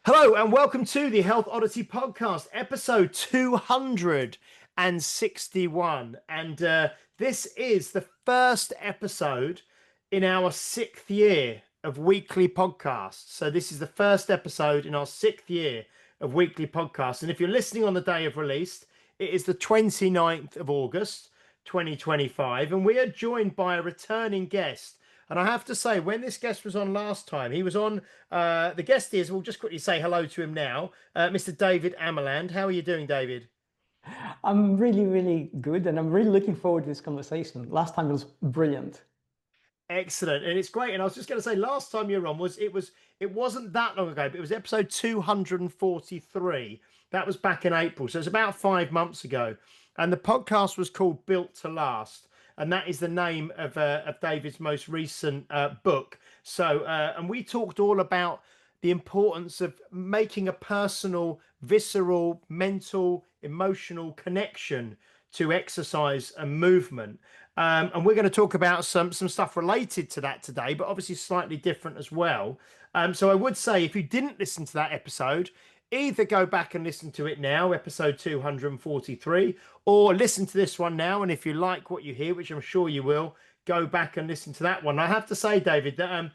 Hello and welcome to the Health Oddity Podcast, episode 261. And this is the first episode in our sixth year of weekly podcasts. So this is the first episode in our sixth year of weekly podcasts. And if you're listening on the day of release, it is the 29th of August, 2025. And we are joined by a returning guest. And I have to say, when this guest was on last time, he was on, the guest is, we'll just quickly say hello to him now, Mr. David Amerland. How are you doing, David? I'm really, really good, and I'm really looking forward to this conversation. Last time was brilliant. Excellent. And it's great. And I was just going to say, last time you were on it wasn't that long ago, but it was episode 243. That was back in April. So it's about 5 months ago. And the podcast was called Built to Last. And that is the name of David's most recent book. So, and we talked all about the importance of making a personal, visceral, mental, emotional connection to exercise and movement. And we're going to talk about some stuff related to that today, but obviously slightly different as well. So I would say if you didn't listen to that episode, either go back and listen to it now, episode 243, or listen to this one now. And if you like what you hear, which I'm sure you will, go back and listen to that one. I have to say, David, that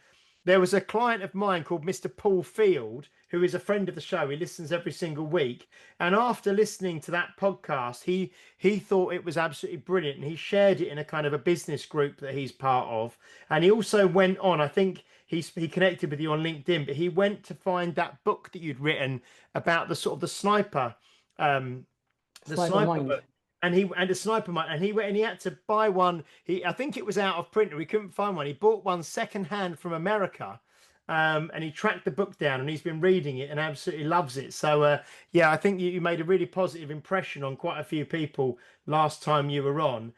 there was a client of mine called Mr. Paul Field, who is a friend of the show. He listens every single week. And after listening to that podcast, he thought it was absolutely brilliant. And he shared it in a kind of a business group that he's part of. And he also went on, I think he connected with you on LinkedIn, but he went to find that book that you'd written about the sort of the sniper, Mind. book. And the sniper mic, and he went and he had to buy one. I think it was out of print, or he couldn't find one. He bought one secondhand from America, and he tracked the book down, and he's been reading it and absolutely loves it. So yeah, I think you made a really positive impression on quite a few people last time you were on.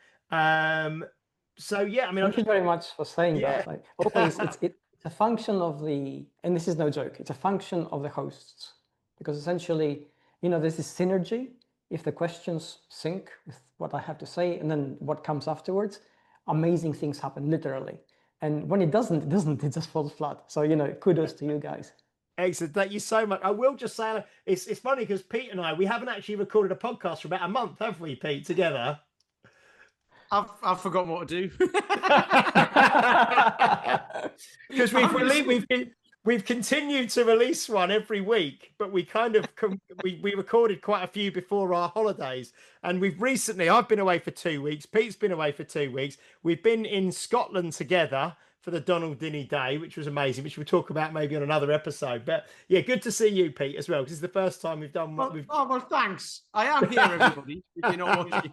So yeah, I mean, Thank you very much for saying yeah. that. Like, always, it's a function of the, and this is no joke, it's a function of the hosts. Because essentially, there's this synergy. If the questions sync with what I have to say, and then what comes afterwards, amazing things happen, literally. And when it doesn't, it just falls flat. So, kudos to you guys. Excellent. Thank you so much. I will just say it's funny because Pete and we haven't actually recorded a podcast for about a month, have we, Pete, together? I've forgotten what to do. Because we've continued to release one every week, but we kind of we recorded quite a few before our holidays. And I've been away for 2 weeks. Pete's been away for 2 weeks. We've been in Scotland together for the Donald Dinny Day, which was amazing, which we'll talk about maybe on another episode. But yeah, good to see you, Pete, as well, because it's the first time we've done what we've. Oh, well, thanks. I am here, everybody. If you're not watching.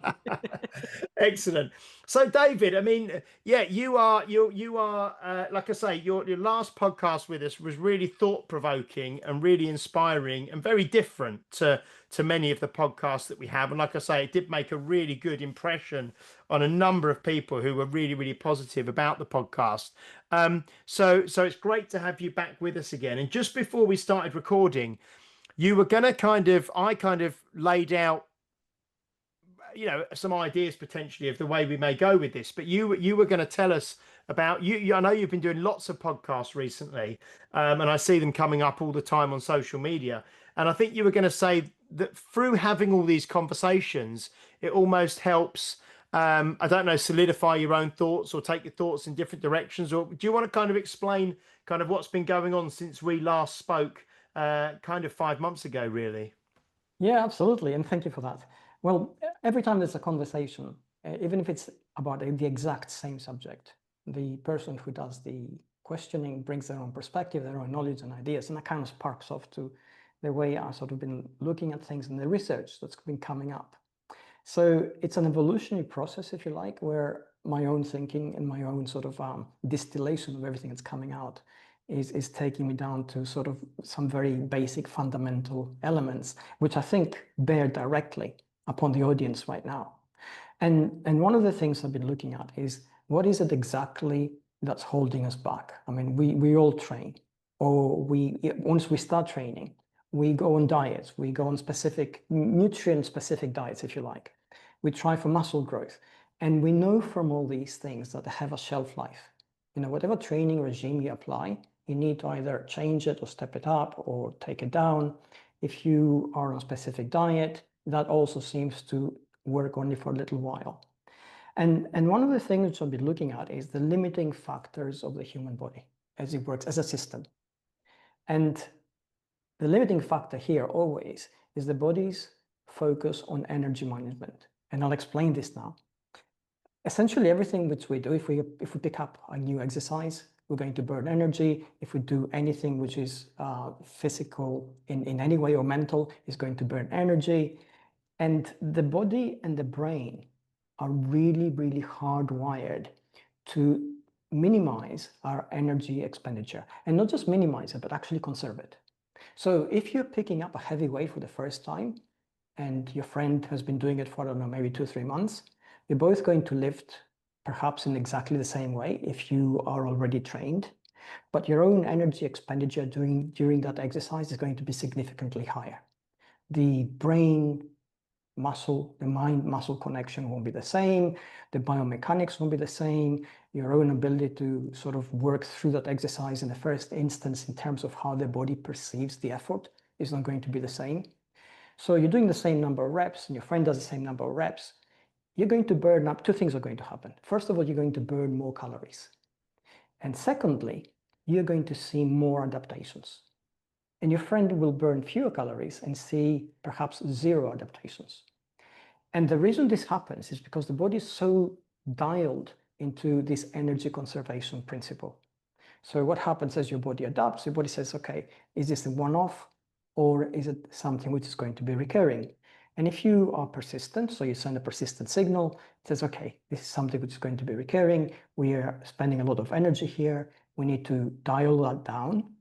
Excellent. So, David, I mean, yeah, you are like I say, your last podcast with us was really thought-provoking and really inspiring and very different to many of the podcasts that we have. And like I say, it did make a really good impression on a number of people who were really, really positive about the podcast. So it's great to have you back with us again. And just before we started recording, you were going to I kind of laid out, some ideas potentially of the way we may go with this, but you were going to tell us about I know you've been doing lots of podcasts recently, and I see them coming up all the time on social media. And I think you were going to say that through having all these conversations, it almost helps, I don't know, solidify your own thoughts or take your thoughts in different directions. Or do you want to kind of explain kind of what's been going on since we last spoke, kind of 5 months ago, really? Yeah, absolutely. And thank you for that. Well, every time there's a conversation, even if it's about the exact same subject, the person who does the questioning brings their own perspective, their own knowledge and ideas, and that kind of sparks off to the way I've sort of been looking at things and the research that's been coming up. So it's an evolutionary process, if you like, where my own thinking and my own sort of distillation of everything that's coming out is taking me down to sort of some very basic fundamental elements, which I think bear directly upon the audience right now. And one of the things I've been looking at is what is it exactly that's holding us back? I mean, we all train, or once we start training, we go on diets, we go on specific nutrient-specific diets, if you like. We try for muscle growth. And we know from all these things that they have a shelf life. Whatever training regime you apply, you need to either change it or step it up or take it down. If you are on a specific diet, that also seems to work only for a little while. And one of the things I'll be looking at is the limiting factors of the human body as it works as a system. And the limiting factor here always is the body's focus on energy management. And I'll explain this now. Essentially, everything which we do, if we pick up a new exercise, we're going to burn energy. If we do anything which is physical in any way or mental, is going to burn energy. And the body and the brain are really, really hardwired to minimize our energy expenditure. And not just minimize it, but actually conserve it. So if you're picking up a heavy weight for the first time, and your friend has been doing it for, I don't know, maybe 2-3 months, you're both going to lift perhaps in exactly the same way if you are already trained, but your own energy expenditure during that exercise is going to be significantly higher. The brain muscle, the mind muscle connection won't be the same, the biomechanics won't be the same, your own ability to sort of work through that exercise in the first instance in terms of how the body perceives the effort is not going to be the same. So you're doing the same number of reps and your friend does the same number of reps, you're going to burn up. Two things are going to happen. First of all, you're going to burn more calories. And secondly, you're going to see more adaptations. And your friend will burn fewer calories and see perhaps 0 adaptations. And the reason this happens is because the body is so dialed into this energy conservation principle. So what happens as your body adapts, your body says, okay, is this a one-off or is it something which is going to be recurring? And if you are persistent, so you send a persistent signal, it says, okay, this is something which is going to be recurring. We are spending a lot of energy here. We need to dial that down.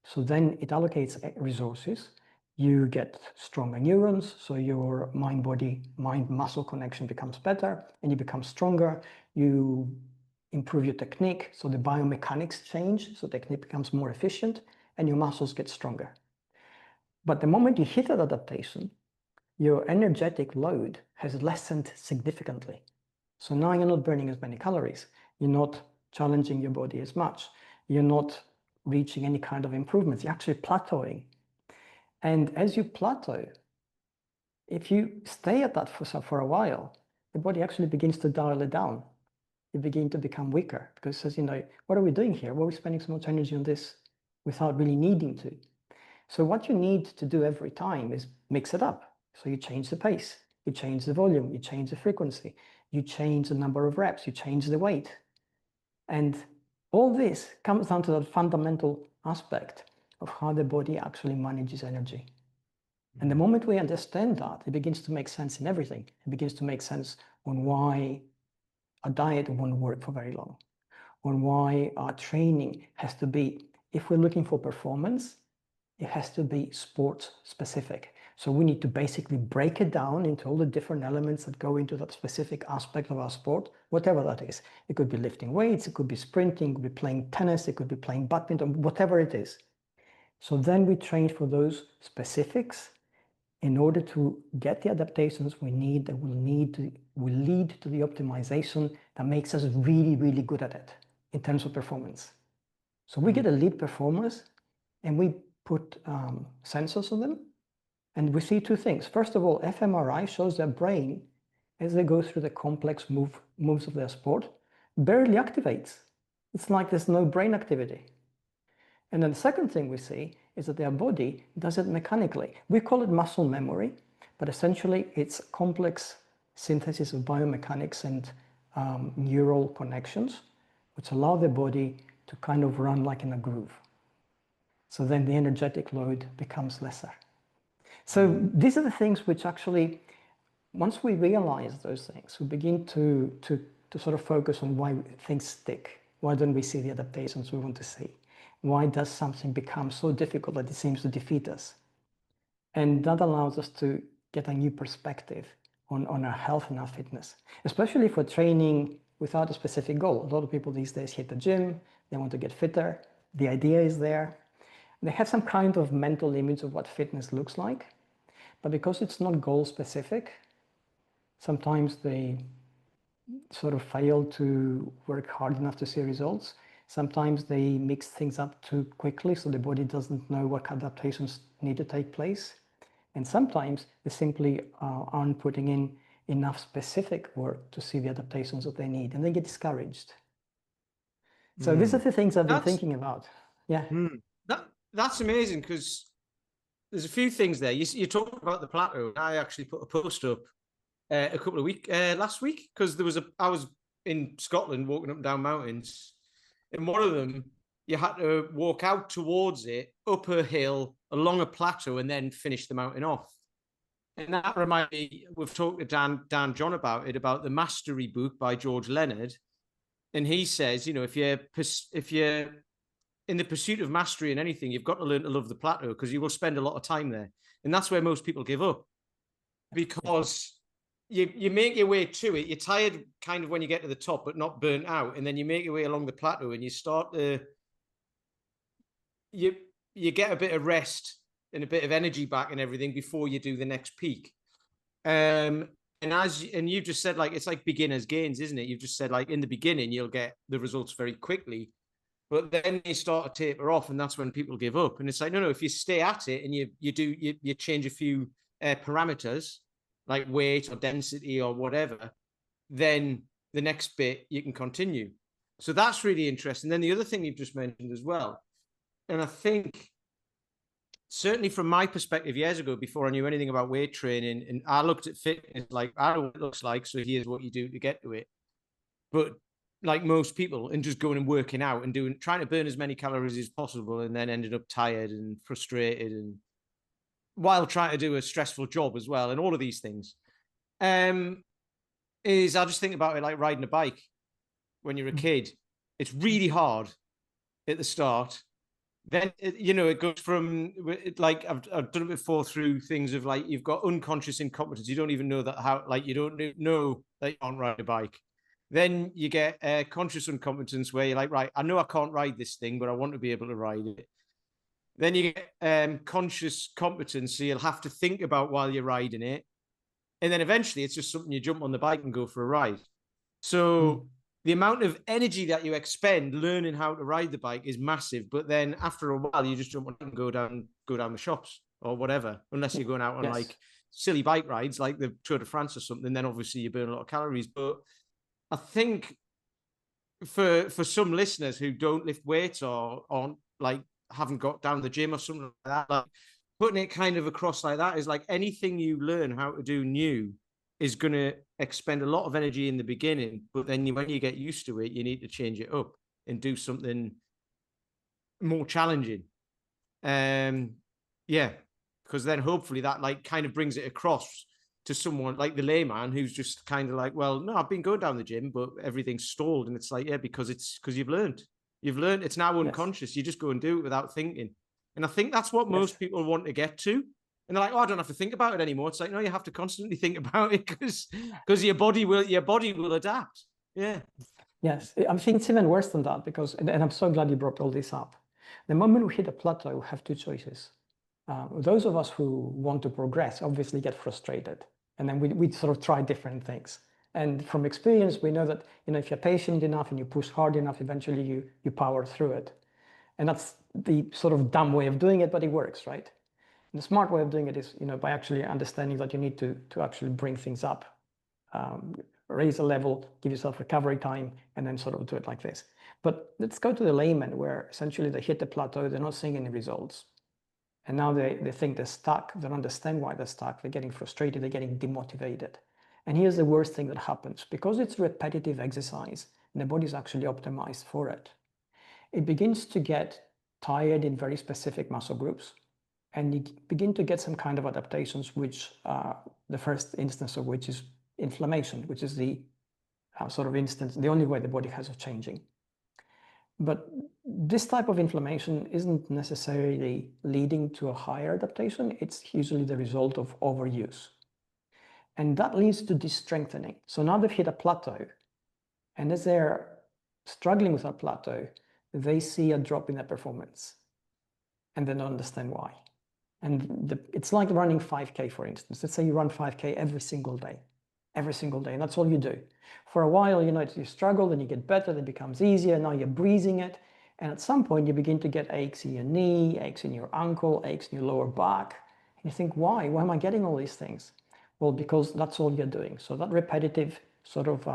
So then it allocates resources. You get stronger neurons, so your mind-muscle connection becomes better and you become stronger. You improve your technique, so the biomechanics change, so technique becomes more efficient and your muscles get stronger. But the moment you hit that adaptation, your energetic load has lessened significantly. So now you're not burning as many calories. You're not challenging your body as much. You're not reaching any kind of improvements. You're actually plateauing. And as you plateau, if you stay at that for a while, the body actually begins to dial it down. You begin to become weaker because it says, you know, what are we doing here? Why are we spending so much energy on this without really needing to? So what you need to do every time is mix it up. So you change the pace, you change the volume, you change the frequency, you change the number of reps, you change the weight. And all this comes down to that fundamental aspect of how the body actually manages energy. And the moment we understand that, it begins to make sense in everything. It begins to make sense on why a diet won't work for very long, on why our training has to be, if we're looking for performance, it has to be sports specific. So we need to basically break it down into all the different elements that go into that specific aspect of our sport, whatever that is. It could be lifting weights, it could be sprinting, it could be playing tennis, it could be playing badminton, whatever it is. So then we train for those specifics in order to get the adaptations we need that will lead to the optimization that makes us really, really good at it in terms of performance. So we get elite performers and we put sensors on them and we see two things. First of all, fMRI shows their brain as they go through the complex moves of their sport barely activates. It's like there's no brain activity. And then the second thing we see is that their body does it mechanically. We call it muscle memory, but essentially it's complex synthesis of biomechanics and neural connections, which allow the body to kind of run like in a groove. So then the energetic load becomes lesser. So these are the things which actually, once we realize those things, we begin to sort of focus on why things stick. Why don't we see the adaptations we want to see? Why does something become so difficult that it seems to defeat us? And that allows us to get a new perspective on our health and our fitness, especially for training without a specific goal. A lot of people these days hit the gym, they want to get fitter, the idea is there. They have some kind of mental image of what fitness looks like, but because it's not goal specific, sometimes they sort of fail to work hard enough to see results. Sometimes they mix things up too quickly, so the body doesn't know what adaptations need to take place. And sometimes they simply aren't putting in enough specific work to see the adaptations that they need, and they get discouraged. So these are the things I've been thinking about. Yeah. That's amazing, because there's a few things there. You talk about the plateau. I actually put a post up a couple of weeks last week, because I was in Scotland walking up and down mountains, and one of them you had to walk out towards it, up a hill, along a plateau, and then finish the mountain off. And that reminds me, we've talked to Dan John about it, about the Mastery book by George Leonard, and he says, you know, if you're in the pursuit of mastery in anything, you've got to learn to love the plateau, because you will spend a lot of time there, and that's where most people give up, because you make your way to it. You're tired kind of when you get to the top, but not burnt out, and then you make your way along the plateau, and you start to you get a bit of rest and a bit of energy back and everything before you do the next peak. And you've just said, like, it's like beginner's gains, isn't it? You've just said, like, in the beginning you'll get the results very quickly, but then you start to taper off, and that's when people give up. And it's like, no, if you stay at it and you change a few parameters like weight or density or whatever, then the next bit you can continue. So that's really interesting. Then the other thing you've just mentioned as well, and I think certainly from my perspective years ago, before I knew anything about weight training, and I looked at fitness like, I know what it looks like, so here's what you do to get to it. But like most people, and just going and working out and trying to burn as many calories as possible, and then ended up tired and frustrated, and while trying to do a stressful job as well, and all of these things. Is I just think about it like riding a bike when you're a kid. It's really hard at the start. Then it goes from, like, I've done it before, through things of, like, you've got unconscious incompetence. You don't even know that, how, like, you don't know that you can't ride a bike. Then you get conscious incompetence, where you're like, right, I know I can't ride this thing, but I want to be able to ride it. Then you get conscious competence, so you'll have to think about while you're riding it. And then eventually it's just something you jump on the bike and go for a ride. So the amount of energy that you expend learning how to ride the bike is massive. But then after a while, you just jump on and go down the shops or whatever, unless you're going out on like silly bike rides like the Tour de France or something. Then obviously you burn a lot of calories. But I think for some listeners who don't lift weights or aren't, like, haven't got down the gym or something like that, like, putting it kind of across like that is like, anything you learn how to do new is going to expend a lot of energy in the beginning, but then when you get used to it, you need to change it up and do something more challenging. Because then hopefully that, like, kind of brings it across to someone like the layman, who's just kind of like, well, no, I've been going down the gym, but everything's stalled. And it's like, yeah, because you've learned. It's now unconscious. You just go and do it without thinking. And I think that's what most people want to get to. And they're like, oh, I don't have to think about it anymore. It's like, no, you have to constantly think about it, because your body will adapt. Yeah. Yes, I think it's even worse than that, because, and I'm so glad you brought all this up. The moment we hit a plateau, we have two choices. Those of us who want to progress obviously get frustrated, and then we sort of try different things. And from experience, we know that, if you're patient enough and you push hard enough, eventually you power through it. And that's the sort of dumb way of doing it, but it works, right? And the smart way of doing it is, by actually understanding that you need to actually bring things up, raise a level, give yourself recovery time, and then sort of do it like this. But let's go to the layman, where essentially they hit the plateau, they're not seeing any results. And now they think they're stuck, they don't understand why they're stuck, they're getting frustrated, they're getting demotivated. And here's the worst thing that happens. Because it's repetitive exercise, and the body's actually optimized for it, it begins to get tired in very specific muscle groups, and you begin to get some kind of adaptations, which the first instance of which is inflammation, which is the the only way the body has of changing. But this type of inflammation isn't necessarily leading to a higher adaptation. It's usually the result of overuse. And that leads to de-strengthening. So now they've hit a plateau, and as they're struggling with that plateau, they see a drop in their performance, and they don't understand why. And it's like running 5K, for instance. Let's say you run 5K every single day. every single day, and that's all you do. For a while, you know, you struggle, then you get better, then it becomes easier, now you're breezing it, and at some point you begin to get aches in your knee, aches in your ankle, aches in your lower back, and you think, why am I getting all these things? Well, because that's all you're doing. So that repetitive sort of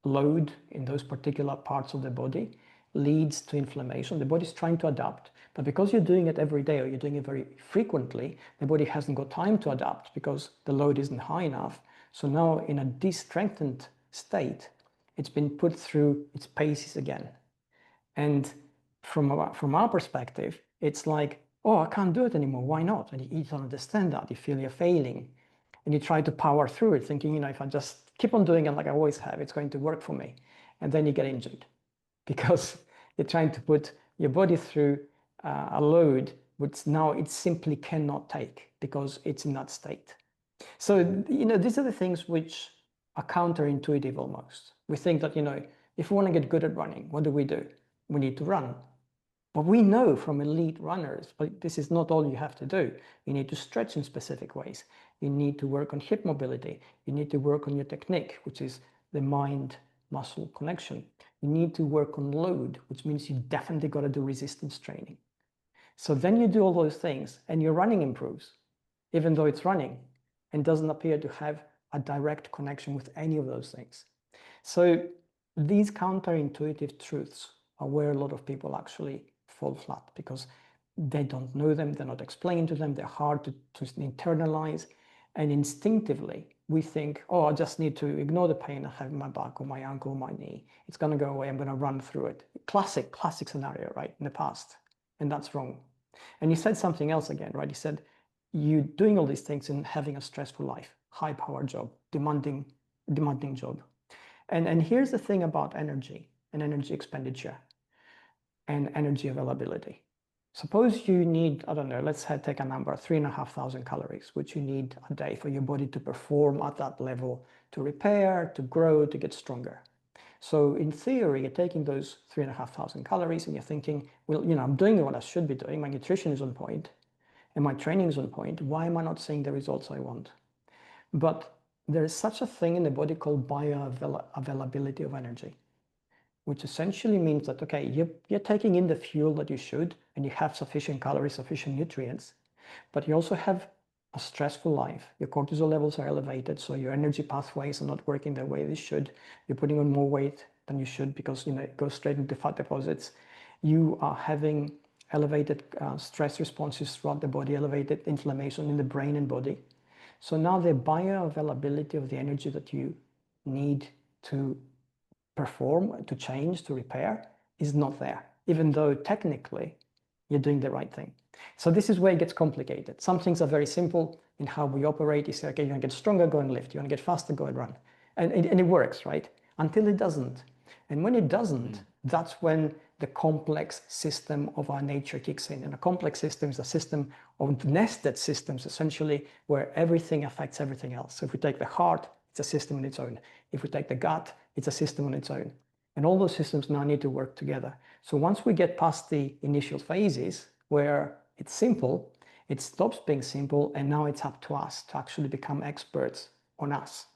load in those particular parts of the body leads to inflammation. The body's trying to adapt, but because you're doing it every day or you're doing it very frequently, the body hasn't got time to adapt because the load isn't high enough. So now in a de-strengthened state, it's been put through its paces again. And from our perspective, it's like, oh, I can't do it anymore. Why not? And you don't understand that. You feel you're failing. And you try to power through it, thinking, you know, if I just keep on doing it like I always have, it's going to work for me. And then you get injured because you're trying to put your body through a load which now it simply cannot take because it's in that state. So, you know, these are the things which are counterintuitive almost. We think that, you know, if we want to get good at running, what do? We need to run. But we know from elite runners, but this is not all you have to do. You need to stretch in specific ways. You need to work on hip mobility. You need to work on your technique, which is the mind-muscle connection. You need to work on load, which means you definitely got to do resistance training. So then you do all those things and your running improves, even though it's running and doesn't appear to have a direct connection with any of those things. So these counterintuitive truths are where a lot of people actually fall flat because they don't know them, they're not explained to them, they're hard to internalize, and instinctively we think, oh, I just need to ignore the pain I have in my back or my ankle or my knee. It's going to go away, I'm going to run through it. Classic scenario, right, in the past, and that's wrong. And you said something else again, right? You said you doing all these things and having a stressful life, high power job, demanding job. And here's the thing about energy and energy expenditure and energy availability. Suppose you need, I don't know, let's take a number, 3,500 calories, which you need a day for your body to perform at that level, to repair, to grow, to get stronger. So in theory, you're taking those 3,500 calories and you're thinking, well, you know, I'm doing what I should be doing. My nutrition is on point and my training is on point. Why am I not seeing the results I want? But there is such a thing in the body called bioavailability of energy, which essentially means that, okay, you're taking in the fuel that you should, and you have sufficient calories, sufficient nutrients, but you also have a stressful life. Your cortisol levels are elevated, so your energy pathways are not working the way they should. You're putting on more weight than you should because, you know, it goes straight into fat deposits. You are having elevated stress responses throughout the body, elevated inflammation in the brain and body. So now the bioavailability of the energy that you need to perform, to change, to repair is not there, even though technically you're doing the right thing. So this is where it gets complicated. Some things are very simple in how we operate. You say, okay, you want to get stronger, go and lift. You want to get faster, go and run. And it works, right? Until it doesn't. And when it doesn't, that's when the complex system of our nature kicks in. And a complex system is a system of nested systems, essentially, where everything affects everything else. So if we take the heart, it's a system on its own. If we take the gut, it's a system on its own. And all those systems now need to work together. So once we get past the initial phases where it's simple, it stops being simple, and now it's up to us to actually become experts on us.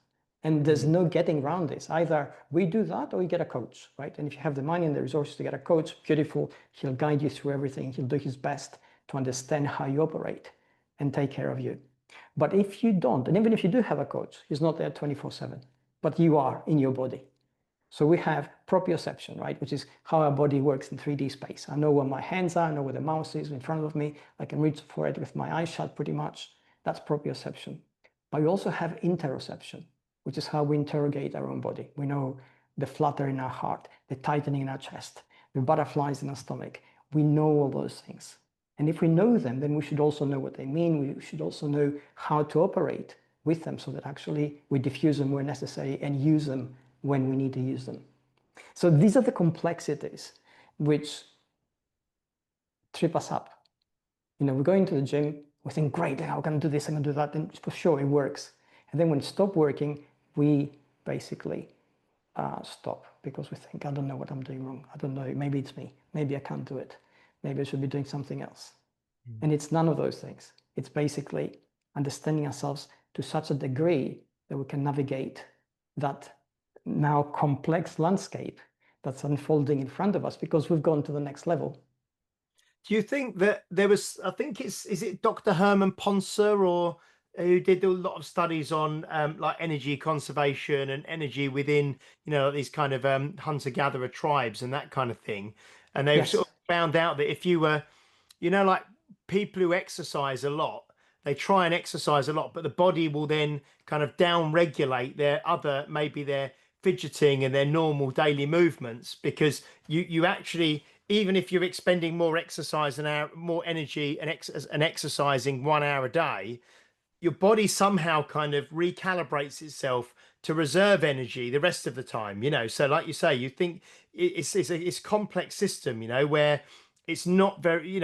And there's no getting around this. Either we do that or we get a coach, right? And if you have the money and the resources to get a coach, beautiful. He'll guide you through everything. He'll do his best to understand how you operate and take care of you. But if you don't, and even if you do have a coach, he's not there 24/7, but you are in your body. So we have proprioception, right? Which is how our body works in 3D space. I know where my hands are, I know where the mouse is in front of me. I can reach for it with my eyes shut pretty much. That's proprioception. But we also have interoception, which is how we interrogate our own body. We know the flutter in our heart, the tightening in our chest, the butterflies in our stomach. We know all those things. And if we know them, then we should also know what they mean. We should also know how to operate with them so that actually we diffuse them where necessary and use them when we need to use them. So these are the complexities which trip us up. You know, we go into the gym, we think, great, I'm going to do this, I'm going to do that, and for sure it works. And then when it stops working, we basically stop because we think, I don't know what I'm doing wrong. I don't know, maybe it's me. Maybe I can't do it. Maybe I should be doing something else. And it's none of those things. It's basically understanding ourselves to such a degree that we can navigate that now complex landscape that's unfolding in front of us because we've gone to the next level. Do you think that there was, I think is it Dr. Herman Poncer or who did a lot of studies on like energy conservation and energy within, these kind of hunter-gatherer tribes and that kind of thing. And they've sort of found out that if you were, like people who exercise a lot, they try and exercise a lot, but the body will then kind of down regulate maybe their fidgeting and their normal daily movements, because you actually, even if you're expending more exercise more energy and exercising 1 hour a day, your body somehow kind of recalibrates itself to reserve energy the rest of the time. So like you say, you think it's a complex system, where it's not very,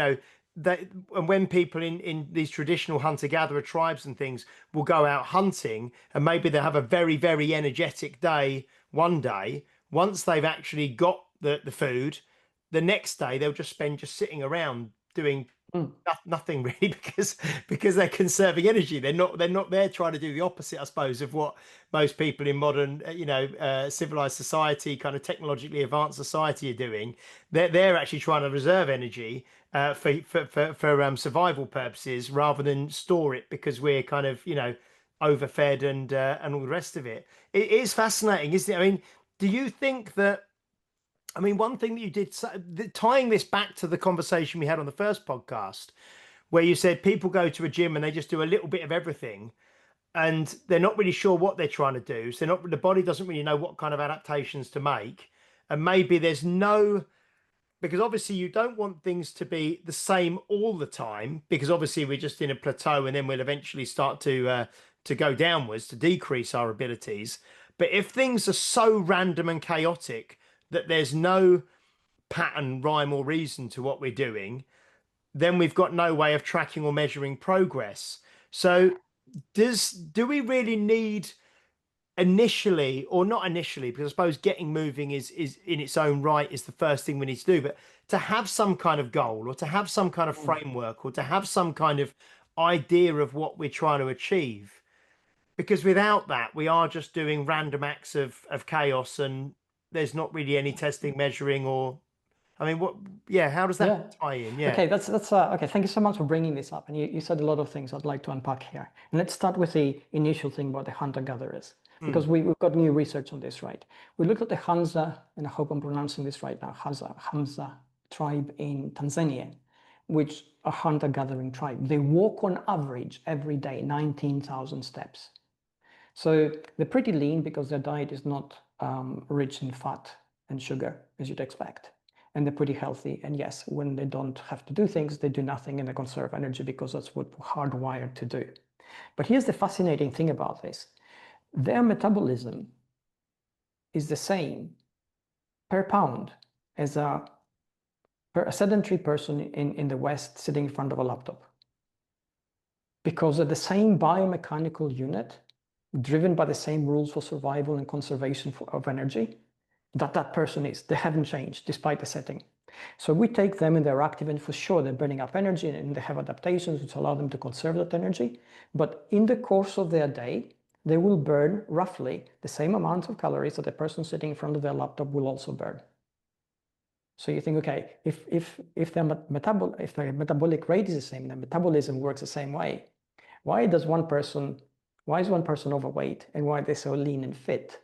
that, and when people in these traditional hunter-gatherer tribes and things will go out hunting, and maybe they have a very, very energetic day one day, once they've actually got the food, the next day they'll just spend sitting around doing nothing really, because they're conserving energy. They're not there trying to do the opposite, I suppose, of what most people in modern civilized society, kind of technologically advanced society, are doing. They're actually trying to reserve energy for survival purposes, rather than store it because we're kind of overfed and all the rest of it. It is fascinating, isn't it? I mean, do you think that, one thing that you did, tying this back to the conversation we had on the first podcast, where you said people go to a gym and they just do a little bit of everything, and they're not really sure what they're trying to do. So the body doesn't really know what kind of adaptations to make. And maybe because obviously you don't want things to be the same all the time, because obviously we're just in a plateau, and then we'll eventually start to go downwards, to decrease our abilities. But if things are so random and chaotic that there's no pattern, rhyme, or reason to what we're doing, then we've got no way of tracking or measuring progress. So do we really need, initially, or not initially, because I suppose getting moving is in its own right is the first thing we need to do, but to have some kind of goal, or to have some kind of framework, or to have some kind of idea of what we're trying to achieve? Because without that, we are just doing random acts of chaos, and there's not really any testing, measuring, or, how does that tie in? Yeah. Okay, that's okay. Thank you so much for bringing this up. And you said a lot of things I'd like to unpack here. And let's start with the initial thing about the hunter-gatherers, because we've got new research on this, right? We looked at the Hamza, and I hope I'm pronouncing this right now, Hamza tribe in Tanzania, which are hunter-gathering tribe. They walk on average every day 19,000 steps. So they're pretty lean because their diet is not rich in fat and sugar, as you'd expect. And they're pretty healthy. And yes, when they don't have to do things, they do nothing, and they conserve energy because that's what we're hardwired to do. But here's the fascinating thing about this. Their metabolism is the same per pound as a sedentary person in the West sitting in front of a laptop. Because they're the same biomechanical unit, driven by the same rules for survival and conservation of energy that person is. They haven't changed despite the setting. So we take them and they're active, and for sure they're burning up energy, and they have adaptations which allow them to conserve that energy. But in the course of their day, they will burn roughly the same amount of calories that a person sitting in front of their laptop will also burn. So you think, okay, if their metabolic rate is the same, their metabolism works the same way, why is one person overweight, and why are they so lean and fit?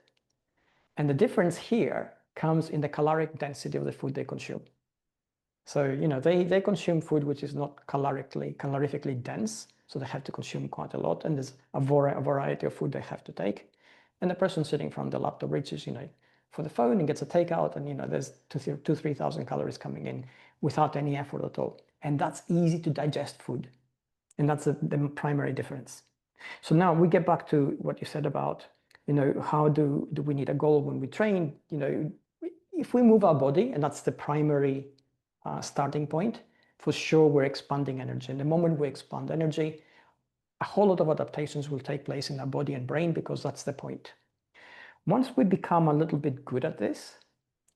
And the difference here comes in the caloric density of the food they consume. So, they consume food which is not calorifically dense, so they have to consume quite a lot, and there's a variety of food they have to take. And the person sitting from the laptop reaches, for the phone and gets a takeout, and there's 3,000 calories coming in without any effort at all. And that's easy to digest food. And that's the primary difference. So now we get back to what you said about, how do we need a goal when we train? If we move our body, and that's the primary starting point, for sure we're expanding energy. And the moment we expand energy, a whole lot of adaptations will take place in our body and brain, because that's the point. Once we become a little bit good at this,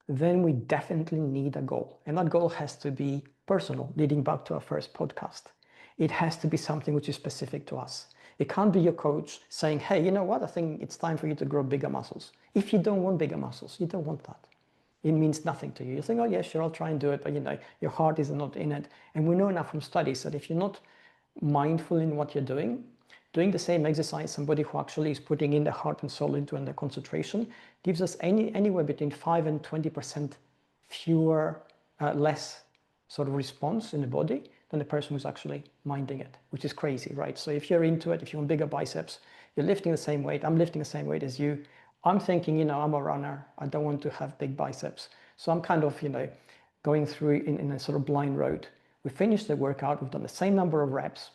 then we definitely need a goal. And that goal has to be personal, leading back to our first podcast. It has to be something which is specific to us. It can't be your coach saying, hey, you know what, I think it's time for you to grow bigger muscles. If you don't want bigger muscles, you don't want that. It means nothing to you. You think, oh yeah, sure, I'll try and do it, but you know, your heart is not in it. And we know now from studies that if you're not mindful in what you're doing the same exercise, somebody who actually is putting in their heart and soul into and their concentration gives us anywhere between 5 and 20% fewer, less sort of response in the body than the person who's actually minding it, which is crazy, right? So if you're into it, if you want bigger biceps, you're lifting the same weight, I'm lifting the same weight as you. I'm thinking, you know, I'm a runner, I don't want to have big biceps. So I'm kind of, you know, going through in a sort of blind road. We finished the workout, we've done the same number of reps,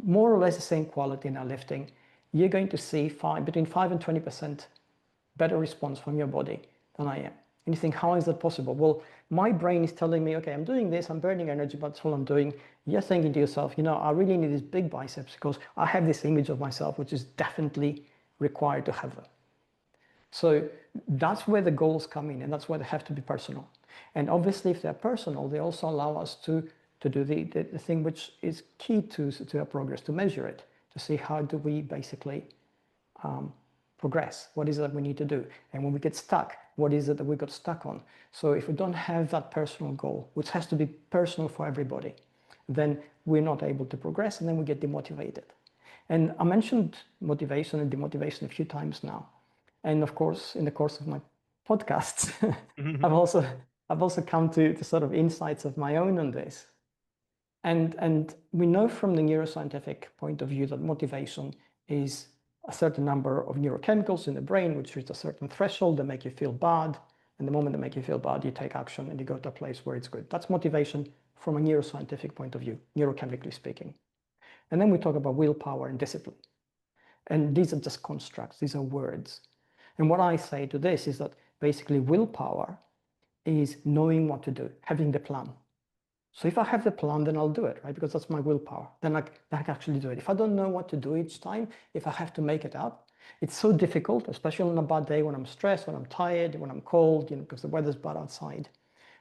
more or less the same quality in our lifting. You're going to see between 5 and 20% better response from your body than I am. And you think, how is that possible? Well, my brain is telling me, okay, I'm doing this, I'm burning energy, but that's all I'm doing. You're thinking to yourself, you know, I really need these big biceps because I have this image of myself, which is definitely required to have them. So that's where the goals come in, and that's where they have to be personal. And obviously, if they're personal, they also allow us to do the thing which is key to our progress, to measure it, to see how do we basically progress, what is it that we need to do, and when we get stuck, what is it that we got stuck on. So if we don't have that personal goal, which has to be personal for everybody, then we're not able to progress, and then we get demotivated. And I mentioned motivation and demotivation a few times now, and of course in the course of my podcasts I've also come to sort of insights of my own on this. And we know from the neuroscientific point of view that motivation is a certain number of neurochemicals in the brain which reach a certain threshold that make you feel bad. And the moment they make you feel bad, you take action and you go to a place where it's good. That's motivation from a neuroscientific point of view, neurochemically speaking. And then we talk about willpower and discipline. And these are just constructs, these are words. And what I say to this is that basically willpower is knowing what to do, having the plan. So if I have the plan, then I'll do it, right? Because that's my willpower. Then I can actually do it. If I don't know what to do each time, if I have to make it up, it's so difficult, especially on a bad day when I'm stressed, when I'm tired, when I'm cold, you know, because the weather's bad outside.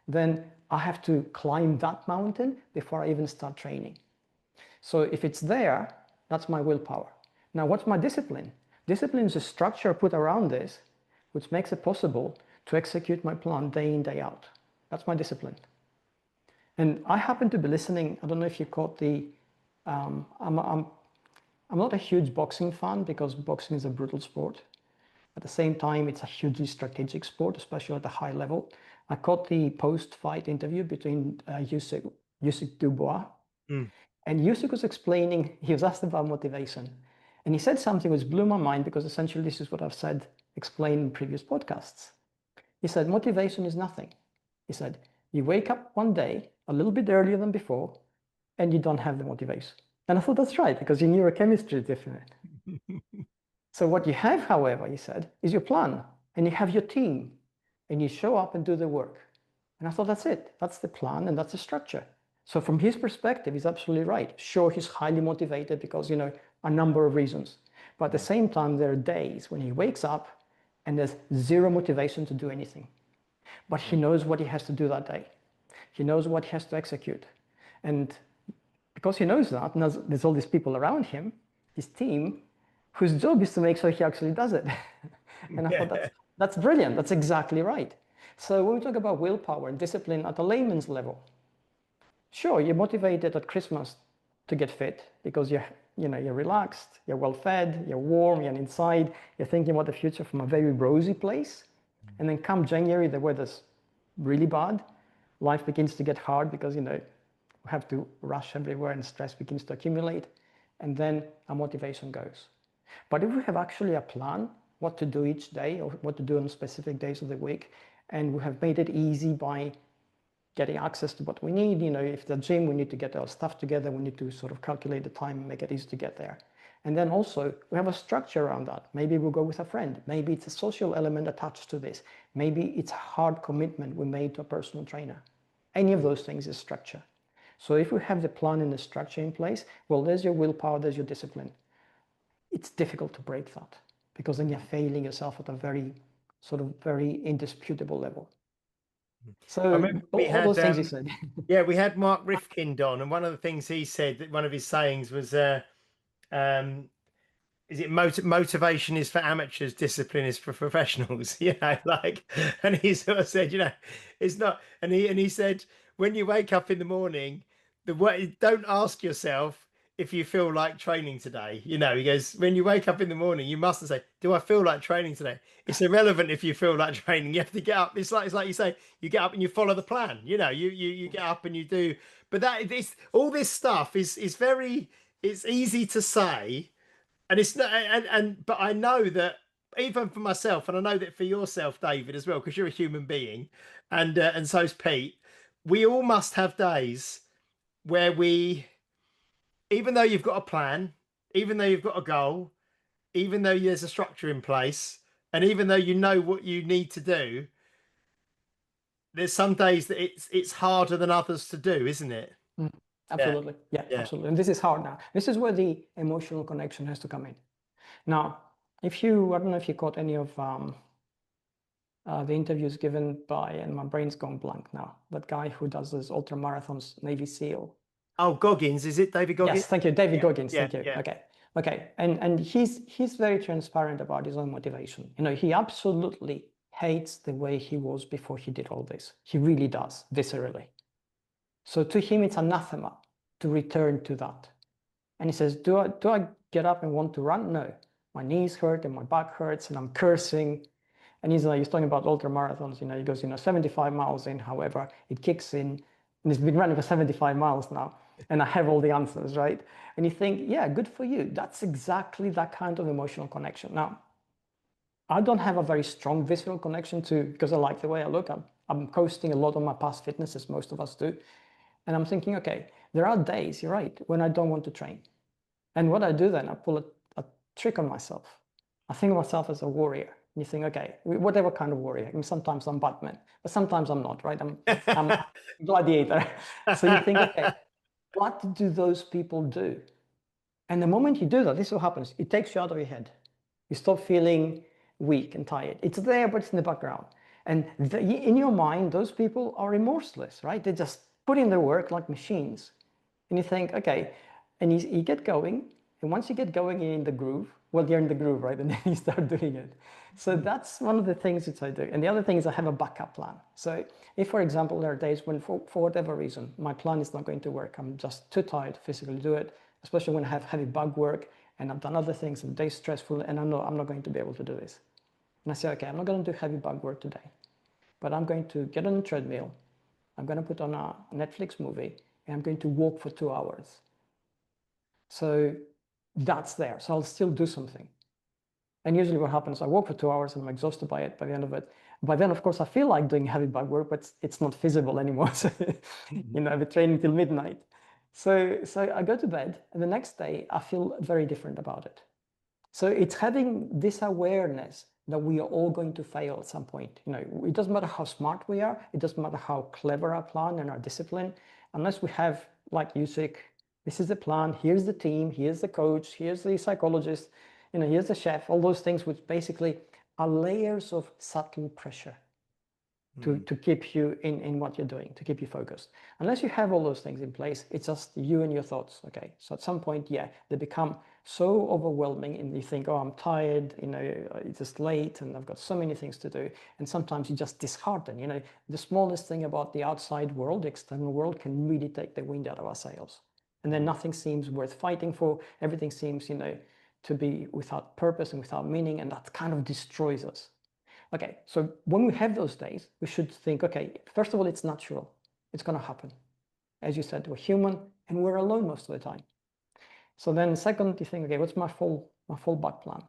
Then I have to climb that mountain before I even start training. So if it's there, that's my willpower. Now, what's my discipline? Discipline is a structure put around this, which makes it possible to execute my plan day in, day out. That's my discipline. And I happen to be listening, I don't know if you caught the, I'm not a huge boxing fan because boxing is a brutal sport. At the same time, it's a hugely strategic sport, especially at the high level. I caught the post-fight interview between Usyk Dubois. And Usyk was explaining, he was asked about motivation. And he said something which blew my mind because essentially this is what I've explained in previous podcasts. He said, motivation is nothing. He said, you wake up one day a little bit earlier than before and you don't have the motivation. And I thought that's right because your neurochemistry is different. So what you have, however, he said, is your plan and you have your team and you show up and do the work. And I thought that's it. That's the plan and that's the structure. So from his perspective, he's absolutely right. Sure, he's highly motivated because, you know, a number of reasons. But at the same time, there are days when he wakes up and there's zero motivation to do anything. But he knows what he has to do that day. He knows what he has to execute. And because he knows that, and there's all these people around him, his team, whose job is to make sure he actually does it. And I thought that's brilliant. That's exactly right. So when we talk about willpower and discipline at a layman's level, sure, you're motivated at Christmas to get fit because you're relaxed, you're well fed, you're warm, you're inside, you're thinking about the future from a very rosy place. And then come January, the weather's really bad. Life begins to get hard because, you know, we have to rush everywhere and stress begins to accumulate. And then our motivation goes. But if we have actually a plan, what to do each day or what to do on specific days of the week, and we have made it easy by getting access to what we need, you know, if the gym, we need to get our stuff together, we need to sort of calculate the time and make it easy to get there. And then also we have a structure around that. Maybe we'll go with a friend. Maybe it's a social element attached to this. Maybe it's a hard commitment we made to a personal trainer. Any of those things is structure. So if we have the plan and the structure in place, well, there's your willpower, there's your discipline. It's difficult to break that because then you're failing yourself at a very indisputable level. So all those things you said. Yeah, we had Mark Rifkind on, and one of the things he said, that one of his sayings was, is it motivation is for amateurs, discipline is for professionals? Like, and he sort of said, it's not. And he said, when you wake up in the morning, the way don't ask yourself if you feel like training today. He goes, when you wake up in the morning, you mustn't say, do I feel like training today? It's irrelevant if you feel like training. You have to get up. It's like you say, you get up and you follow the plan. You get up and you do. But this all this stuff is very. It's easy to say. And it's not, but I know that even for myself, and I know that for yourself, David, as well, because you're a human being, and so's Pete. We all must have days where even though you've got a plan, even though you've got a goal, even though there's a structure in place, and even though you know what you need to do, there's some days that it's harder than others to do, isn't it? Absolutely. Yeah, absolutely. And this is hard now. This is where the emotional connection has to come in. Now, I don't know if you caught any of the interviews given by, and my brain's gone blank now, that guy who does those ultra marathons, Navy SEAL. Oh, Goggins, is it David Goggins? Yes, thank you, David Goggins. Yeah, thank you. yeah. Okay. And he's very transparent about his own motivation. He absolutely hates the way he was before he did all this. He really does, viscerally. So to him, it's anathema to return to that. And he says, do I get up and want to run? No. My knees hurt and my back hurts and I'm cursing. And he's talking about ultra marathons. He goes, 75 miles in, however, it kicks in. And he's been running for 75 miles now. And I have all the answers, right? And you think, yeah, good for you. That's exactly that kind of emotional connection. Now, I don't have a very strong visceral connection because I like the way I look. I'm coasting a lot on my past fitness, as most of us do. And I'm thinking, okay, there are days, you're right, when I don't want to train. And what I do then, I pull a trick on myself. I think of myself as a warrior. And you think, okay, whatever kind of warrior. I mean, sometimes I'm Batman, but sometimes I'm not, right? I'm a gladiator. So you think, okay, what do those people do? And the moment you do that, this is what happens. It takes you out of your head. You stop feeling weak and tired. It's there, but it's in the background. And in your mind, those people are remorseless, right? They just put in their work like machines. And you think, okay, and you get going. And once you get going in the groove, well, you're in the groove, right? And then you start doing it. So that's one of the things that I do. And the other thing is I have a backup plan. So if, for example, there are days when for whatever reason, my plan is not going to work, I'm just too tired to physically do it, especially when I have heavy bug work and I've done other things and the day's stressful and I'm not going to be able to do this. And I say, okay, I'm not going to do heavy bug work today, but I'm going to get on a treadmill. I'm going to put on a Netflix movie and I'm going to walk for 2 hours. So that's there. So I'll still do something. And usually what happens, I walk for 2 hours and I'm exhausted by it by the end of it. By then, of course, I feel like doing heavy bug work, but it's not feasible anymore. So, I've been training till midnight. So I go to bed and the next day I feel very different about it. So it's having this awareness that we are all going to fail at some point. It doesn't matter how smart we are. It doesn't matter how clever our plan and our discipline, unless we have, like Usyk, this is the plan, here's the team, here's the coach, here's the psychologist, here's the chef, all those things which basically are layers of subtle pressure to keep you in what you're doing, to keep you focused. Unless you have all those things in place, it's just you and your thoughts, okay? So at some point, yeah, they become so overwhelming and you think, oh, I'm tired, it's just late and I've got so many things to do. And sometimes you just dishearten, the smallest thing about the outside world, the external world can really take the wind out of our sails. And then nothing seems worth fighting for. Everything seems, to be without purpose and without meaning, and that kind of destroys us. Okay, so when we have those days, we should think, okay, first of all, it's natural. It's going to happen. As you said, we're human and we're alone most of the time. So then second, you think, okay, what's my fallback plan?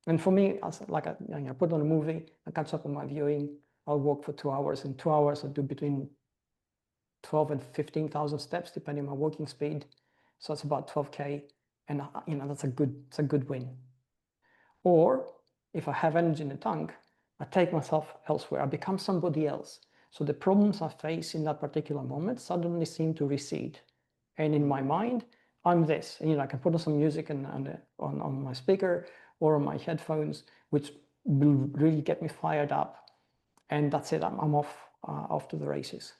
And for me, I put on a movie, I catch up on my viewing, I'll walk for 2 hours. In 2 hours, I do between 12 and 15,000 steps, depending on my walking speed. So it's about 12K. And that's a good win. Or if I have energy in the tank, I take myself elsewhere. I become somebody else. So the problems I face in that particular moment suddenly seem to recede. And in my mind, I'm this. And I can put on some music on my speaker or on my headphones, which will really get me fired up. And that's it. I'm off to the races.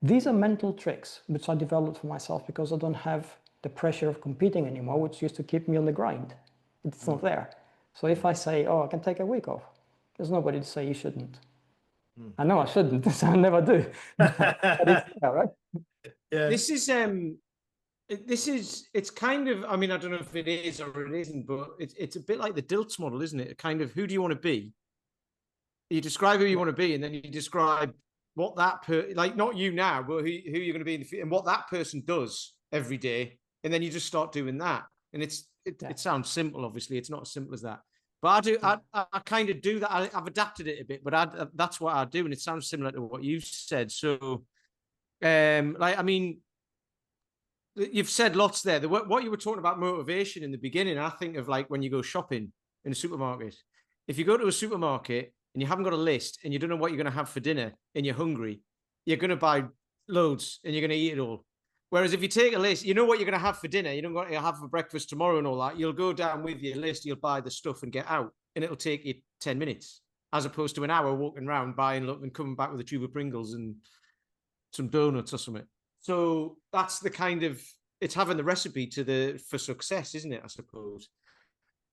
These are mental tricks which I developed for myself because I don't have the pressure of competing anymore, which used to keep me on the grind. It's not there. So if I say, oh, I can take a week off, there's nobody to say you shouldn't. I know I shouldn't, so I never do. But it's there, right? Yeah. It's kind of, I mean, I don't know if it is or it isn't, but it's a bit like the DILTS model, isn't it? Kind of, who do you want to be? You describe who you want to be, and then you describe what like not you now, but who you're going to be in the future, and what that person does every day, and then you just start doing that. And it sounds simple, obviously, it's not as simple as that. But I kind of do that. I've adapted it a bit, but that's what I do, and it sounds similar to what you said. So, like, I mean, you've said lots there. What you were talking about motivation in the beginning, I think of like when you go shopping in a supermarket. If you go to a supermarket and you haven't got a list and you don't know what you're going to have for dinner and you're hungry, you're going to buy loads and you're going to eat it all. Whereas if you take a list, you know what you're going to have for dinner, you don't want to have for breakfast tomorrow and all that, you'll go down with your list, you'll buy the stuff and get out, and it'll take you 10 minutes, as opposed to an hour walking around buying and coming back with a tube of Pringles and some donuts or something. So that's the kind of, it's having the recipe for success, isn't it, I suppose?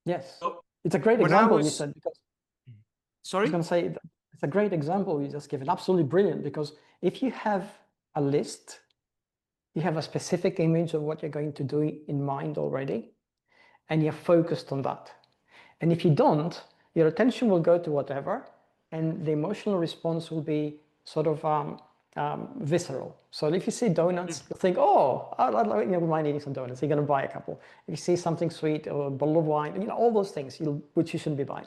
Yes. It's a great example you said, because sorry? I was going to say, it's a great example you just given. Absolutely brilliant, because if you have a list, you have a specific image of what you're going to do in mind already, and you're focused on that. And if you don't, your attention will go to whatever, and the emotional response will be sort of visceral. So if you see donuts, you think, oh, I mind eating some donuts. You're going to buy a couple. If you see something sweet or a bottle of wine, all those things which you shouldn't be buying,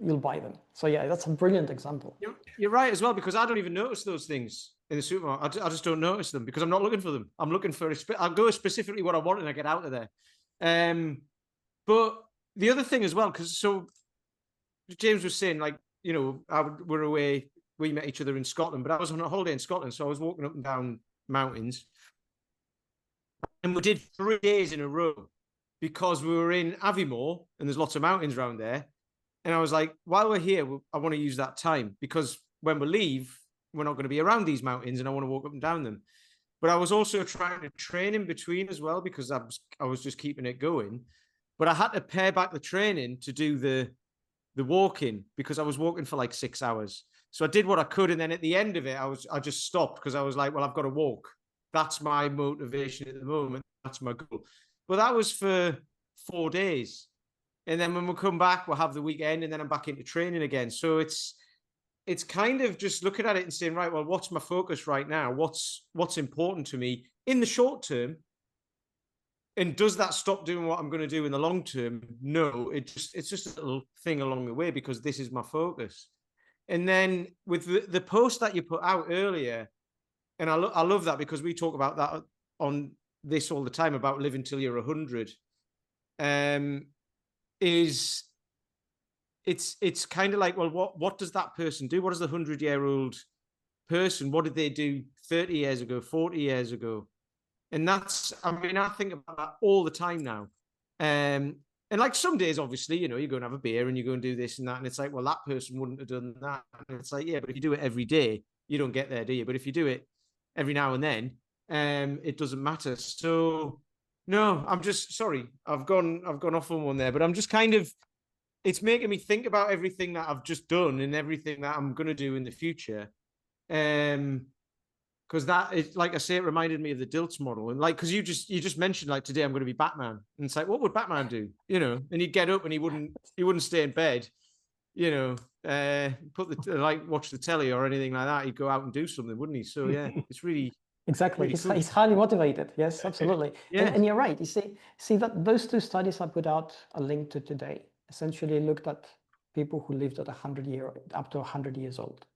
you'll buy them. So yeah, that's a brilliant example. You're right as well, because I don't even notice those things in the supermarket. I just don't notice them because I'm not looking for them. I'm looking for I'll go specifically what I want and I get out of there. But the other thing as well, because so James was saying, like, we're away. We met each other in Scotland, but I was on a holiday in Scotland, so I was walking up and down mountains, and we did 3 days in a row because we were in Aviemore and there's lots of mountains around there. And I was like, while we're here, I want to use that time, because when we leave, we're not going to be around these mountains and I want to walk up and down them. But I was also trying to train in between as well, because I was just keeping it going. But I had to pare back the training to do the walking, because I was walking for like 6 hours. So I did what I could. And then at the end of it, I just stopped, because I was like, well, I've got to walk. That's my motivation at the moment. That's my goal. But that was for 4 days. And then when we come back, we'll have the weekend, and then I'm back into training again. So it's kind of just looking at it and saying, right, well, what's my focus right now? What's important to me in the short term? And does that stop doing what I'm going to do in the long term? No, it's just a little thing along the way, because this is my focus. And then with the post that you put out earlier, and I love that, because we talk about that on this all the time, about living till you're 100. It's kind of like, well, what does that person do? What does the 100-year-old person, what did they do 30 years ago, 40 years ago? And that's, I mean, I think about that all the time now. And like some days, obviously, you go and have a beer and you go and do this and that. And it's like, well, that person wouldn't have done that. And it's like, yeah, but if you do it every day, you don't get there, do you? But if you do it every now and then, it doesn't matter. So no, I'm just sorry. I've gone off on one there, but I'm just kind of, it's making me think about everything that I've just done and everything that I'm going to do in the future. Because that is, like I say, it reminded me of the DILTS model. And like, because you just mentioned, like, today I'm going to be Batman. And it's like, what would Batman do? And he'd get up and he wouldn't stay in bed, watch the telly or anything like that. He'd go out and do something, wouldn't he? So yeah, it's really exactly. Really cool. He's highly motivated. Yes, absolutely. Yeah. And you're right. You see that those two studies I put out a link to today essentially looked at people who lived at up to 100 years old.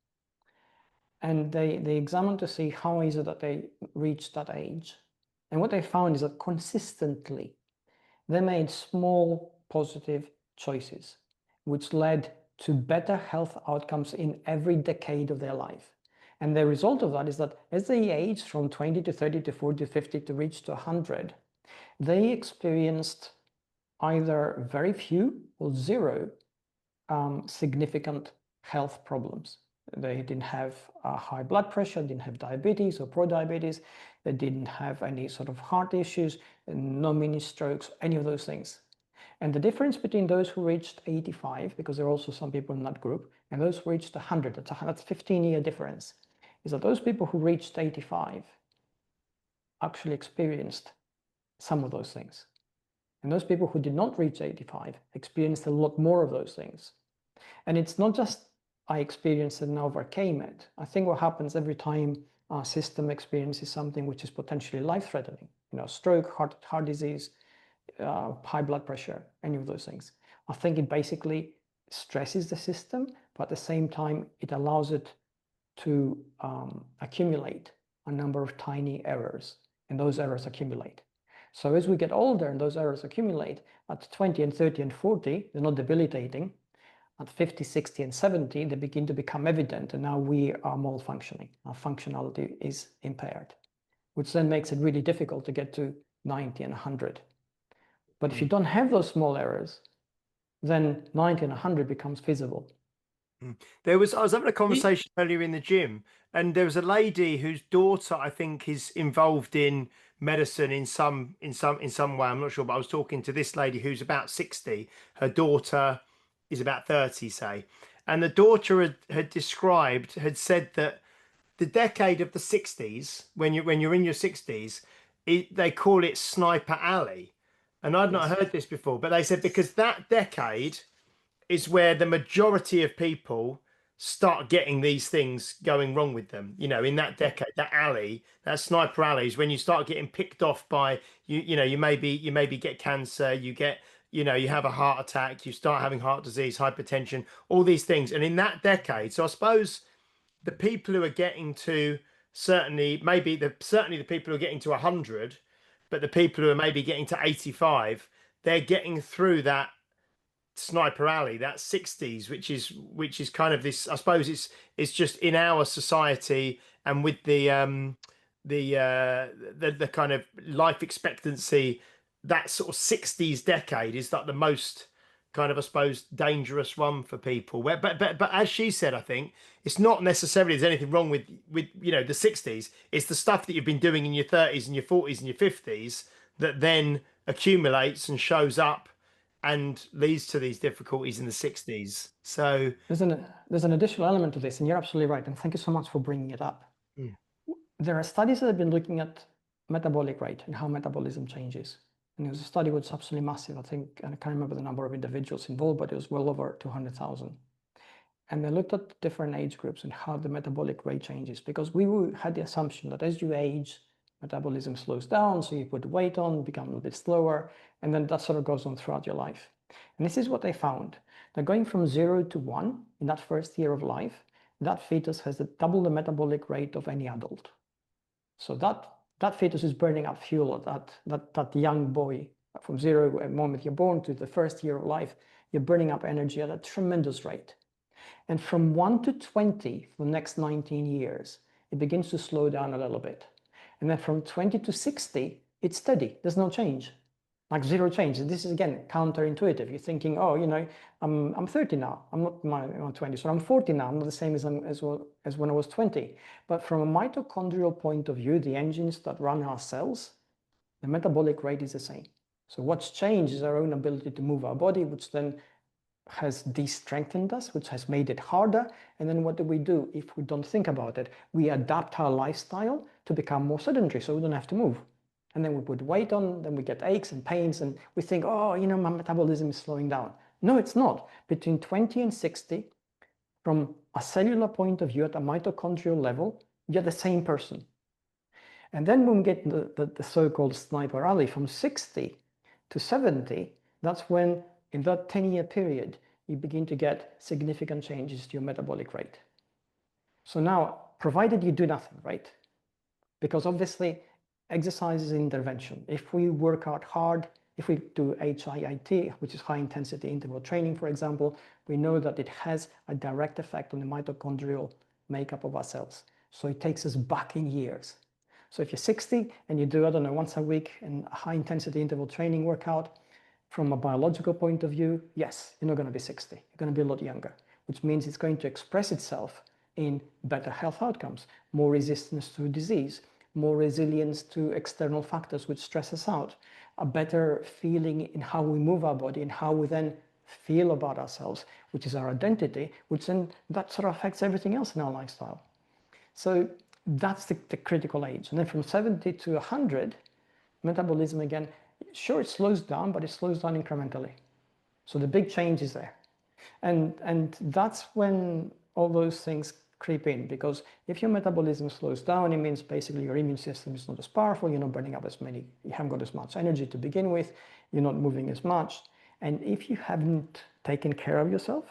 And they examined to see how is it that they reached that age. And what they found is that consistently they made small positive choices, which led to better health outcomes in every decade of their life. And the result of that is that as they aged from 20 to 30 to 40 to 50 to reach to 100, they experienced either very few or zero significant health problems. They didn't have high blood pressure, didn't have diabetes or pro-diabetes, they didn't have any sort of heart issues, no mini strokes, any of those things. And the difference between those who reached 85, because there are also some people in that group, and those who reached 100, that's a 15-year difference, is that those people who reached 85 actually experienced some of those things. And those people who did not reach 85 experienced a lot more of those things. And it's not just I experienced it and overcame it. I think what happens every time our system experiences something which is potentially life-threatening, stroke, heart disease, high blood pressure, any of those things. I think it basically stresses the system, but at the same time, it allows it to accumulate a number of tiny errors, and those errors accumulate. So as we get older and those errors accumulate, at 20 and 30 and 40, they're not debilitating. At 50, 60, and 70, they begin to become evident, and now we are malfunctioning. Our functionality is impaired, which then makes it really difficult to get to 90 and 100. But if you don't have those small errors, then 90 and 100 becomes feasible. I was having a conversation earlier in the gym, and there was a lady whose daughter, I think, is involved in medicine in some way. I'm not sure, but I was talking to this lady who's about 60. Her daughter is about 30, say, and the daughter had said that the decade of the 60s, when you're in your 60s, they call it Sniper Alley, and I'd not heard this before, but they said because that decade is where the majority of people start getting these things going wrong with them. In that decade, that alley, that Sniper Alley, is when you start getting picked off by you maybe get cancer, you have a heart attack, you start having heart disease, hypertension, all these things. And in that decade, so I suppose the people who are getting to certainly the people who are getting to 100, but the people who are maybe getting to 85, they're getting through that Sniper Alley, that 60s, which is kind of this, I suppose it's just in our society, and with the kind of life expectancy, that sort of 60s decade is like the most kind of, I suppose, dangerous one for people. But as she said, I think it's not necessarily there's anything wrong with the 60s. It's the stuff that you've been doing in your 30s and your 40s and your 50s that then accumulates and shows up and leads to these difficulties in the 60s. So there's an additional element to this, and you're absolutely right. And thank you so much for bringing it up. There are studies that have been looking at metabolic rate and how metabolism changes. And it was a study which was absolutely massive. I think, and I can't remember the number of individuals involved, but it was well over 200,000. And they looked at different age groups and how the metabolic rate changes, because we had the assumption that as you age, metabolism slows down, so you put weight on, become a little bit slower, and then that sort of goes on throughout your life. And this is what they found. That going from 0 to 1 in that first year of life, that fetus has double the metabolic rate of any adult. So that fetus is burning up fuel at that young boy. From 0, the moment you're born, to the first year of life, you're burning up energy at a tremendous rate. And from 1 to 20, for the next 19 years, it begins to slow down a little bit. And then from 20 to 60, it's steady. There's no change, like zero change. And this is, again, counterintuitive. You're thinking, oh, I'm 30 now. I'm not 20, so I'm 40 now. I'm not the same as when I was 20. But from a mitochondrial point of view, the engines that run our cells, the metabolic rate is the same. So what's changed is our own ability to move our body, which then has de-strengthened us, which has made it harder. And then what do? If we don't think about it, we adapt our lifestyle to become more sedentary, so we don't have to move. And then we put weight on, then we get aches and pains, and we think, oh, my metabolism is slowing down. No, it's not. Between 20 and 60, from a cellular point of view, at a mitochondrial level, you're the same person. And then when we get the so-called Sniper Alley, from 60 to 70, that's when, in that 10-year period, you begin to get significant changes to your metabolic rate. So now, provided you do nothing, right? Because obviously, exercise is an intervention. If we work out hard, if we do HIIT, which is high intensity interval training, for example, we know that it has a direct effect on the mitochondrial makeup of our cells. So it takes us back in years. So if you're 60 and you do, I don't know, once a week in a high intensity interval training workout, from a biological point of view, yes, you're not going to be 60. You're going to be a lot younger, which means it's going to express itself in better health outcomes, more resistance to disease, more resilience to external factors which stress us out, a better feeling in how we move our body and how we then feel about ourselves, which is our identity, which then that sort of affects everything else in our lifestyle. So that's the critical age. And then from 70 to 100, metabolism again, sure, it slows down, but it slows down incrementally. So the big change is there. And that's when all those things creep in, because if your metabolism slows down, it means basically your immune system is not as powerful, you're not burning up as many, you haven't got as much energy to begin with, you're not moving as much. And if you haven't taken care of yourself,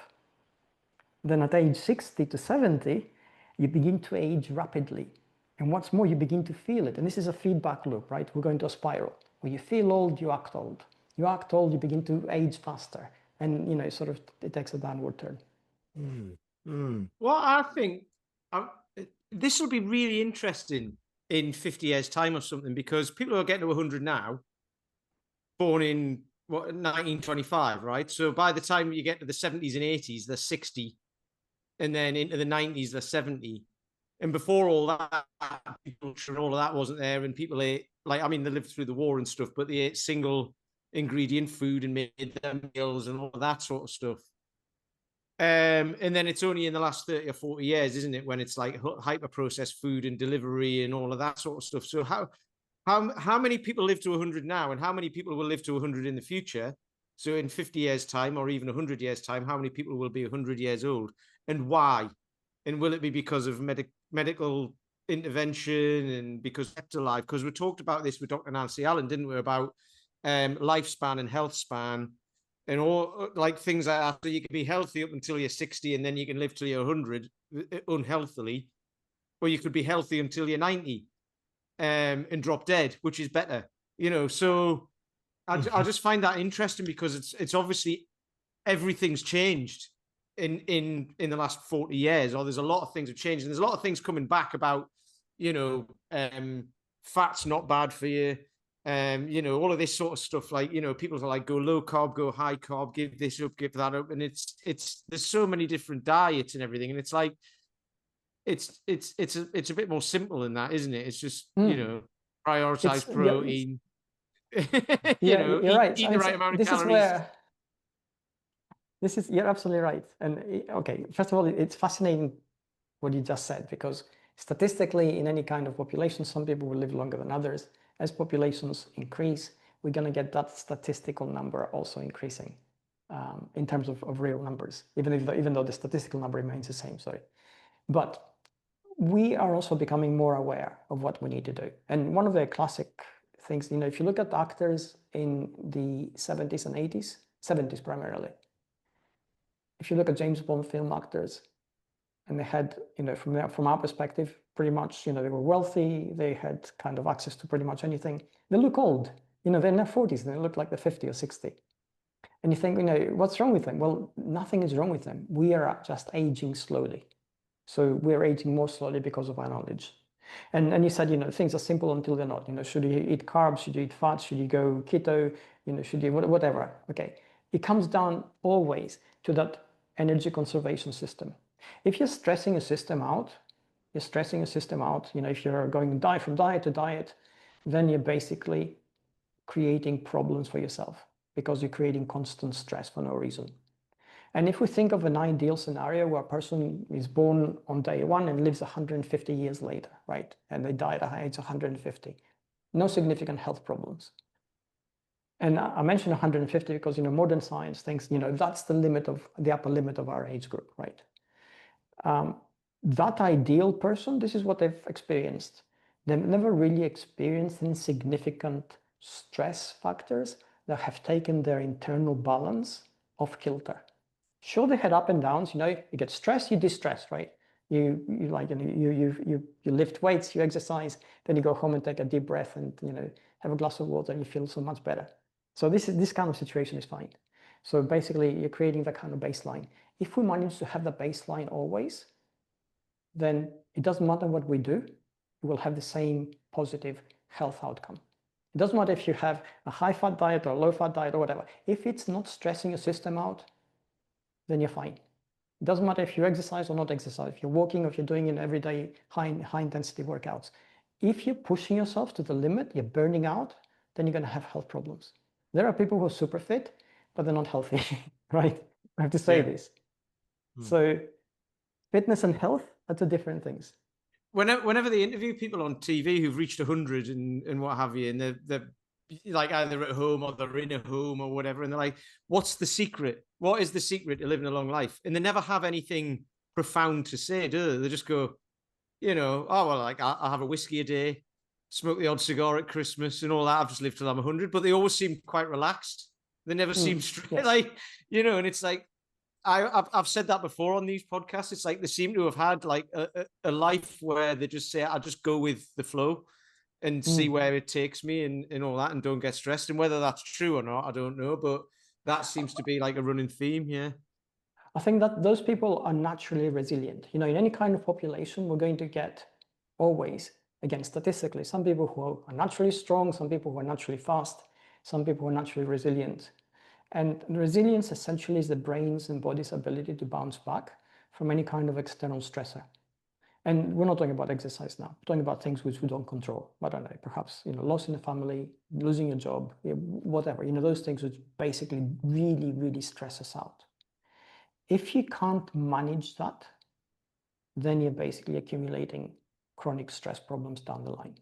then at age 60 to 70, you begin to age rapidly. And what's more, you begin to feel it. And this is a feedback loop, right? We're going to a spiral. Where you feel old, you act old. You act old, you begin to age faster. And, you know, sort of, it takes a downward turn. Well, I think this will be really interesting in 50 years' time or something, because people who are getting to 100 now, born in 1925, right? So by the time you get to the 70s and 80s, they're 60, and then into the 90s, they're 70. And before all that, all of that wasn't there, and people ate, like, I mean, they lived through the war and stuff, but they ate single ingredient food and made their meals and all of that sort of stuff. And then it's only in the last 30 or 40 years, isn't it, when it's like hyper processed food and delivery and all of that sort of stuff. So how many people live to 100 now, and how many people will live to 100 in the future? So in 50 years' time, or even 100 years' time, how many people will be 100 years old, and why? And will it be because of medical intervention and because kept alive? Because we talked about this with Dr. Nancy Allen, didn't we, about lifespan and health span and all, like, things like that. So you can be healthy up until you're 60, and then you can live till you're 100 unhealthily, or you could be healthy until you're 90 and drop dead, which is better, you know. So I just find that interesting, because it's obviously everything's changed in the last 40 years, or there's a lot of things have changed, and there's a lot of things coming back about, you know, fat's not bad for you, you know, all of this sort of stuff. Like, you know, people are like, go low carb, go high carb, give this up, give that up, and it's there's so many different diets and everything, and it's like it's a bit more simple than that, isn't it? It's just you know, prioritize protein. You know, you're right. Eat the right amount of this calories. Is where you're absolutely right. And okay, first of all, it's fascinating what you just said, because statistically, in any kind of population, some people will live longer than others. As populations increase, we're going to get that statistical number also increasing in terms of real numbers, even though the statistical number remains the same. Sorry, but we are also becoming more aware of what we need to do. And one of the classic things, you know, if you look at actors in the 70s and 80s, 70s primarily, if you look at James Bond film actors, and they had, you know, from our perspective, pretty much, you know, they were wealthy, they had kind of access to pretty much anything. They look old, you know, they're in their 40s, and they look like they're 50 or 60. And you think, you know, what's wrong with them? Well, nothing is wrong with them. We are just aging slowly. So we're aging more slowly because of our knowledge. And you said, you know, things are simple until they're not. You know, should you eat carbs? Should you eat fat? Should you go keto? You know, should you whatever? Okay, it comes down always to that energy conservation system. If you're stressing a system out, you know, if you're going from diet to diet, then you're basically creating problems for yourself, because you're creating constant stress for no reason. And if we think of an ideal scenario where a person is born on day one and lives 150 years later, right? And they die at age 150, no significant health problems. And I mentioned 150 because, you know, modern science thinks, you know, that's the upper limit of our age group, right? That ideal person, this is what they've experienced. They've never really experienced any significant stress factors that have taken their internal balance off kilter. Sure, they had up and downs. You know, you get stressed, you distress, right? You like, you know, you lift weights, you exercise, then you go home and take a deep breath and, you know, have a glass of water, and you feel so much better. So this kind of situation is fine. So basically, you're creating that kind of baseline. If we manage to have the baseline always, then it doesn't matter what we do, we will have the same positive health outcome. It doesn't matter if you have a high-fat diet or a low-fat diet or whatever. If it's not stressing your system out, then you're fine. It doesn't matter if you exercise or not exercise, if you're walking or if you're doing an everyday high intensity workouts. if you're pushing yourself to the limit, you're burning out, then you're going to have health problems. There are people who are super fit, but they're not healthy, right? I have to say this. So fitness and health are two different things. Whenever they interview people on TV who've reached 100 and what have you, and they're like either at home or they're in a home or whatever, and they're like, what's the secret? What is the secret to living a long life? And they never have anything profound to say, do they? They just go, oh, well, like I'll have a whiskey a day, smoke the odd cigar at Christmas and all that. I've just lived till I'm 100, but they always seem quite relaxed. They never seem straight, yes. like, and it's like, I've said that before on these podcasts. It's like they seem to have had like a life where they just say, I just go with the flow and see where it takes me and all that, and don't get stressed. And whether that's true or not, I don't know. But that seems to be like a running theme. Yeah. I think that those people are naturally resilient. In any kind of population, we're going to get always, again, statistically, some people who are naturally strong, some people who are naturally fast, some people who are naturally resilient. And resilience essentially is the brain's and body's ability to bounce back from any kind of external stressor. And we're not talking about exercise now. We're talking about things which we don't control. I don't know, perhaps loss in the family, losing your job, whatever. Those things which basically really, really stress us out. If you can't manage that, then you're basically accumulating chronic stress problems down the line.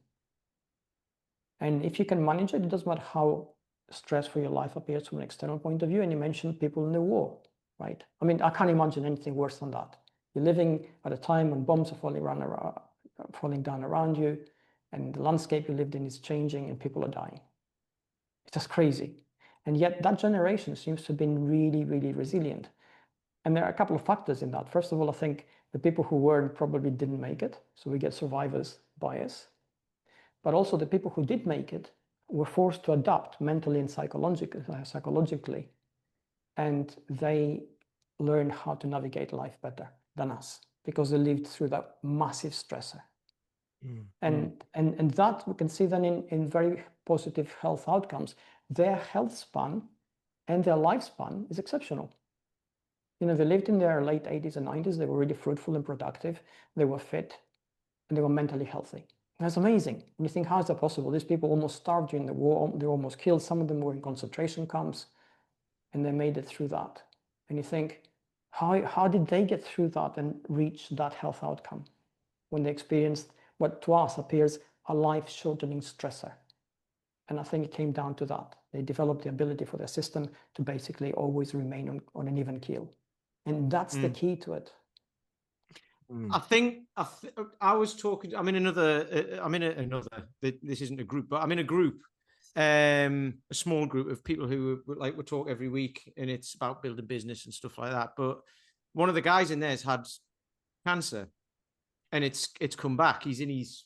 And if you can manage it, it doesn't matter how stressful your life appears from an external point of view. And you mentioned people in the war, right? I mean, I can't imagine anything worse than that. You're living at a time when bombs are falling down around you, and the landscape you lived in is changing, and people are dying. It's just crazy. And yet that generation seems to have been really, really resilient. And there are a couple of factors in that. First of all, I think the people who weren't probably didn't make it. So we get survivor's bias. But also the people who did make it were forced to adapt mentally and psychologically. And they learned how to navigate life better than us because they lived through that massive stressor. And that we can see then in very positive health outcomes. Their health span and their lifespan is exceptional. They lived in their late 80s and 90s. They were really fruitful and productive. They were fit and they were mentally healthy. That's amazing. And you think, how is that possible? These people almost starved during the war. They were almost killed. Some of them were in concentration camps and they made it through that. And you think, how did they get through that and reach that health outcome when they experienced what to us appears a life-shortening stressor? And I think it came down to that. They developed the ability for their system to basically always remain on an even keel. And that's the key to it. I think I was talking. I'm in another. This isn't a group, but I'm in a group, a small group of people who we talk every week, and it's about building business and stuff like that. But one of the guys in there has had cancer, and it's come back. He's in his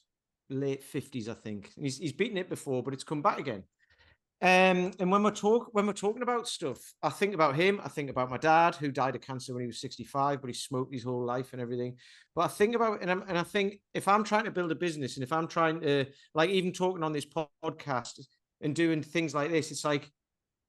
late 50s, I think. And he's beaten it before, but it's come back again. And when we're talking about stuff, I think about him. I think about my dad, who died of cancer when he was 65, but he smoked his whole life and everything. But I think about and I think if I'm trying to build a business, and if I'm trying to even talking on this podcast and doing things like this, it's like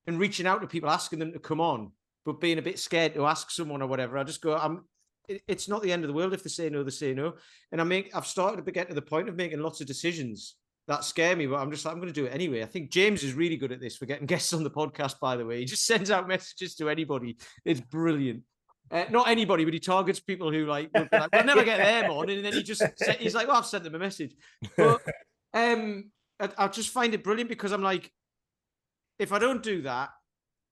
and reaching out to people, asking them to come on, but being a bit scared to ask someone or whatever. I just go, it's not the end of the world if they say no, they say no. And I've started to get to the point of making lots of decisions that scare me, but I'm going to do it anyway. I think James is really good at this for getting guests on the podcast, by the way. He just sends out messages to anybody. It's brilliant. Not anybody, but he targets people who will be like, we'll never get them on. And then he's like, well, I've sent them a message. But I just find it brilliant because I'm like, if I don't do that,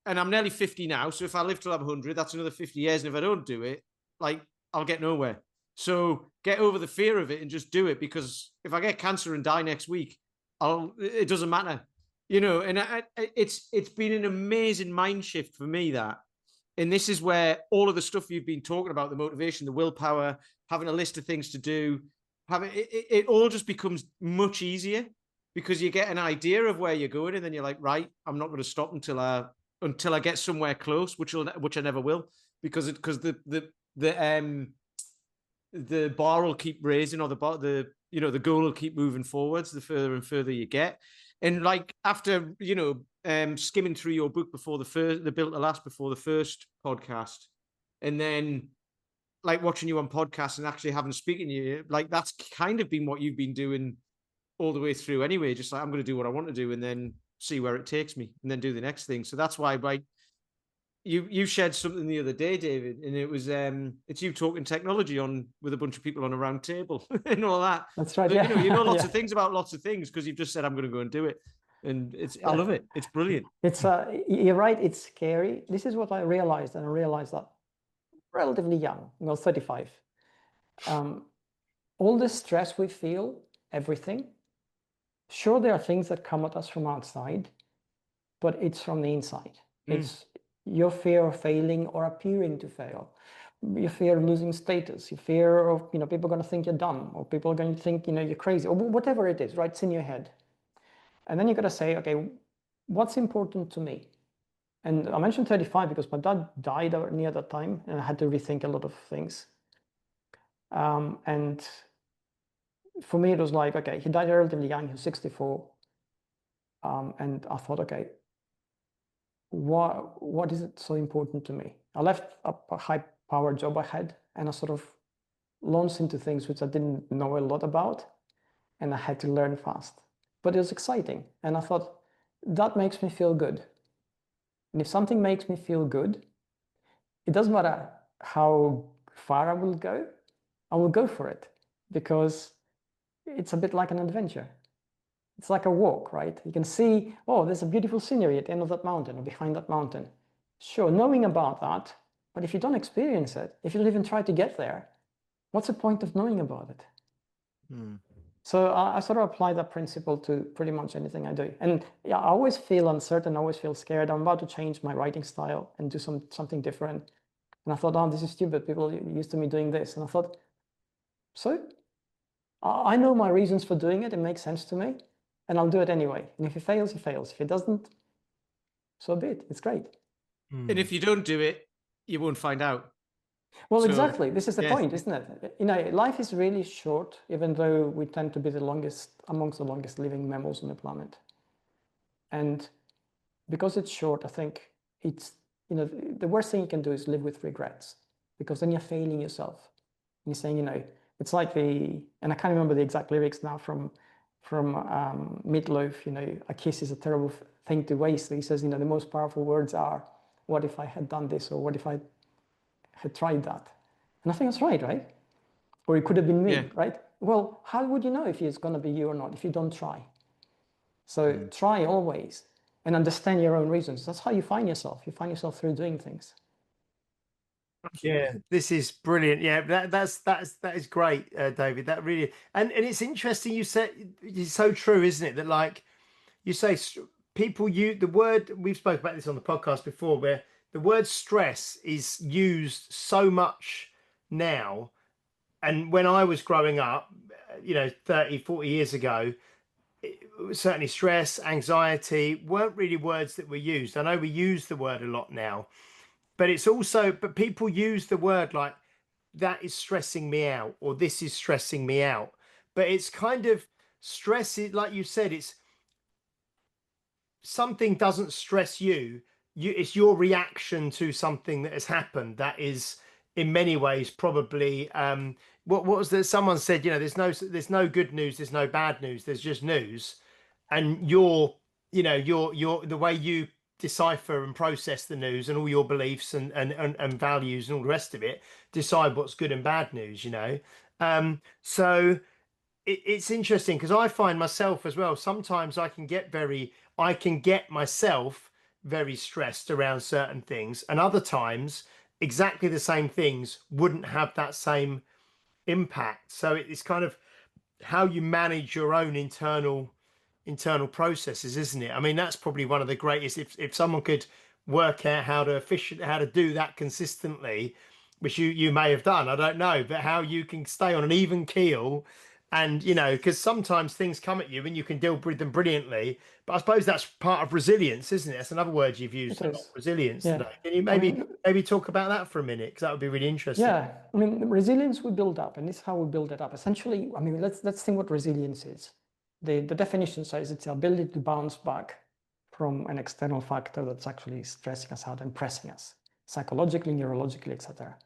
and I'm nearly 50 now, so if I live till I'm 100, that's another 50 years. And if I don't do it, I'll get nowhere. So get over the fear of it and just do it, because if I get cancer and die next week, it doesn't matter, and it's been an amazing mind shift for me that, and this is where all of the stuff you've been talking about, the motivation, the willpower, having a list of things to do, it all just becomes much easier because you get an idea of where you're going. And then you're like, right, I'm not going to stop until I get somewhere close, which I never will, because the bar will keep raising, or the goal will keep moving forwards the further and further you get. And after skimming through your book before the Built to Last, before the first podcast, and then watching you on podcasts and actually having speaking to you, that's kind of been what you've been doing all the way through anyway. Just like, I'm going to do what I want to do and then see where it takes me and then do the next thing. So that's why, like, you shared something the other day, David, and it was it's you talking technology on with a bunch of people on a round table and all that. That's right. But, Yeah. you know lots Yeah. of things about lots of things because you've just said I'm going to go and do it, and I love it. It's brilliant. It's you're right. It's scary. This is what I realized, and I realized that relatively young, 35. All the stress we feel, everything. Sure, there are things that come at us from outside, but it's from the inside. It's your fear of failing or appearing to fail, your fear of losing status, your fear of people are going to think you're dumb, or people are going to think you're crazy, or whatever it is, right? It's in your head. And then you got to say, okay, what's important to me? And I mentioned 35 because my dad died near that time, and I had to rethink a lot of things. And for me, it was like, okay, he died relatively young. He was 64. And I thought, okay, what is it so important to me? I left a high-powered job I had, and I sort of launched into things which I didn't know a lot about, and I had to learn fast. But it was exciting, and I thought, that makes me feel good. And if something makes me feel good, it doesn't matter how far I will go for it, because it's a bit like an adventure. It's like a walk, right? You can see, oh, there's a beautiful scenery at the end of that mountain or behind that mountain. Sure, knowing about that, but if you don't experience it, if you don't even try to get there, what's the point of knowing about it? So I sort of apply that principle to pretty much anything I do. And yeah, I always feel uncertain, I always feel scared. I'm about to change my writing style and do something different. And I thought, oh, this is stupid. People are used to me doing this. And I thought, so I know my reasons for doing it. It makes sense to me. And I'll do it anyway. And if it fails, it fails. If it doesn't, so be it. It's great. And if you don't do it, you won't find out. Well, So, exactly. This is the yeah. point, isn't it? Life is really short, even though we tend to be amongst the longest living mammals on the planet. And because it's short, I think it's, the worst thing you can do is live with regrets, because then you're failing yourself. And you're saying, it's like and I can't remember the exact lyrics now from Meatloaf, a kiss is a terrible thing to waste. He says, the most powerful words are, what if I had done this, or what if I had tried that? And I think that's right? Or it could have been me, right? Well, how would you know if it's going to be you or not if you don't try? So try always and understand your own reasons. That's how you find yourself. You find yourself through doing things. Yeah, this is brilliant. Yeah, that is great, David. That really, and it's interesting. You said it's so true, isn't it? That, like you say, people use the word. We've spoken about this on the podcast before, where the word stress is used so much now. And when I was growing up, 30, 40 years ago, certainly stress, anxiety weren't really words that were used. I know we use the word a lot now, but but people use the word like, that is stressing me out, or this is stressing me out. But it's kind of stress, like you said, it's something doesn't stress you. It's your reaction to something that has happened that is in many ways probably what was that someone said, there's no good news, there's no bad news, there's just news. And your the way you decipher and process the news and all your beliefs and values and all the rest of it decide what's good and bad news. So it's interesting, because I find myself as well, sometimes I can get myself very stressed around certain things, and other times exactly the same things wouldn't have that same impact. So it's kind of how you manage your own internal processes, isn't it? I mean, that's probably one of the greatest. If someone could work out how to do that consistently, which you may have done, I don't know, but how you can stay on an even keel, and because sometimes things come at you and you can deal with them brilliantly. But I suppose that's part of resilience, isn't it? That's another word you've used a lot, resilience, today. Can you maybe talk about that for a minute, because that would be really interesting. Yeah, I mean, resilience we build up, and this is how we build it up. Essentially, I mean, let's think what resilience is. The definition says it's the ability to bounce back from an external factor that's actually stressing us out and pressing us psychologically, neurologically, etc.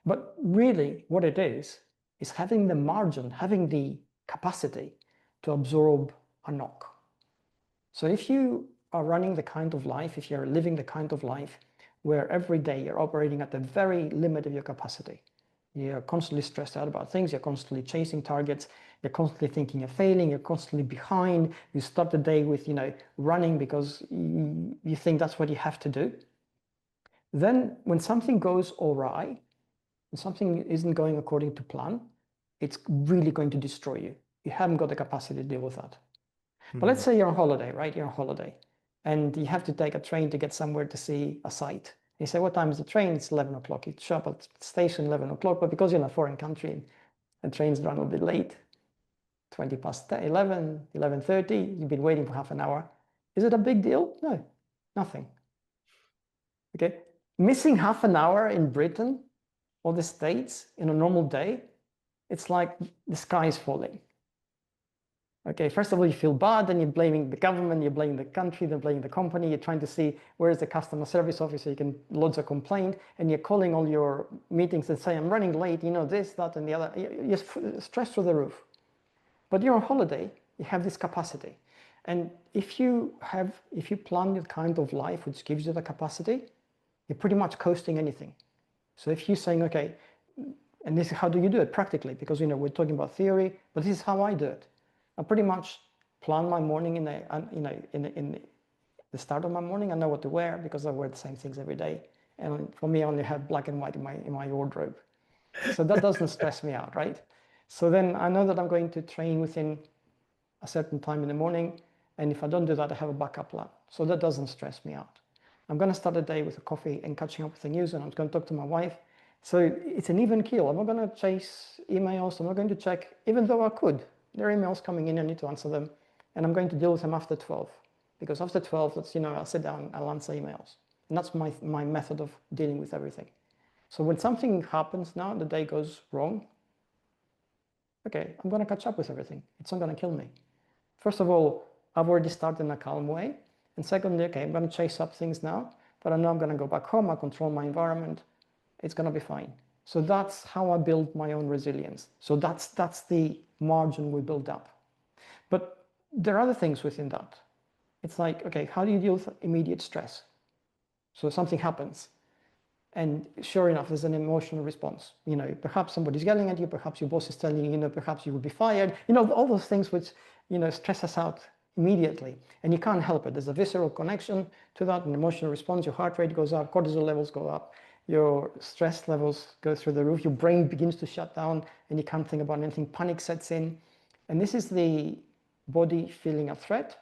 But really, what it is having the margin, having the capacity to absorb a knock. So if you are running the kind of life, if you're living the kind of life where every day you're operating at the very limit of your capacity, you're constantly stressed out about things, you're constantly chasing targets, you're constantly thinking you're failing, you're constantly behind, you start the day with, running because you think that's what you have to do. Then when something goes awry, when something isn't going according to plan, it's really going to destroy you. You haven't got the capacity to deal with that. But let's say you're on holiday, right? You're on holiday and you have to take a train to get somewhere to see a site. You say, what time is the train? It's 11 o'clock. You show up at the station 11 o'clock, but because you're in a foreign country and trains run a bit late, 20 past 11, 11:30, you've been waiting for half an hour. Is it a big deal? No, nothing. Okay, missing half an hour in Britain or the States in a normal day, it's like the sky is falling. Okay, first of all, you feel bad, then you're blaming the government, you're blaming the country, then blaming the company, you're trying to see where is the customer service officer, you can lodge a complaint, and you're calling all your meetings and say, I'm running late, this, that, and the other. You're stressed through the roof. But you're on holiday, you have this capacity. And if you plan your kind of life which gives you the capacity, you're pretty much coasting anything. So if you're saying, okay, and this is how do you do it practically? Because we're talking about theory, but this is how I do it. I pretty much plan my morning in the start of my morning. I know what to wear because I wear the same things every day. And for me, I only have black and white in my wardrobe. So that doesn't stress me out, right? So then I know that I'm going to train within a certain time in the morning. And if I don't do that, I have a backup plan. So that doesn't stress me out. I'm going to start the day with a coffee and catching up with the news, and I'm going to talk to my wife. So it's an even keel. I'm not going to chase emails. I'm not going to check, even though I could. There are emails coming in, I need to answer them. And I'm going to deal with them after 12. Because after 12, that's, I'll sit down, I'll answer emails. And that's my method of dealing with everything. So when something happens now, the day goes wrong, okay, I'm going to catch up with everything. It's not going to kill me. First of all, I've already started in a calm way. And secondly, okay, I'm going to chase up things now, but I know I'm going to go back home, I control my environment, it's going to be fine. So that's how I build my own resilience. So that's the margin we build up. But there are other things within that. It's like, okay, how do you deal with immediate stress? So something happens. And sure enough, there's an emotional response. Perhaps somebody's yelling at you, perhaps your boss is telling you, perhaps you will be fired. All those things which, stress us out immediately. And you can't help it. There's a visceral connection to that, an emotional response. Your heart rate goes up, cortisol levels go up, your stress levels go through the roof, your brain begins to shut down, and you can't think about anything. Panic sets in. And this is the body feeling a threat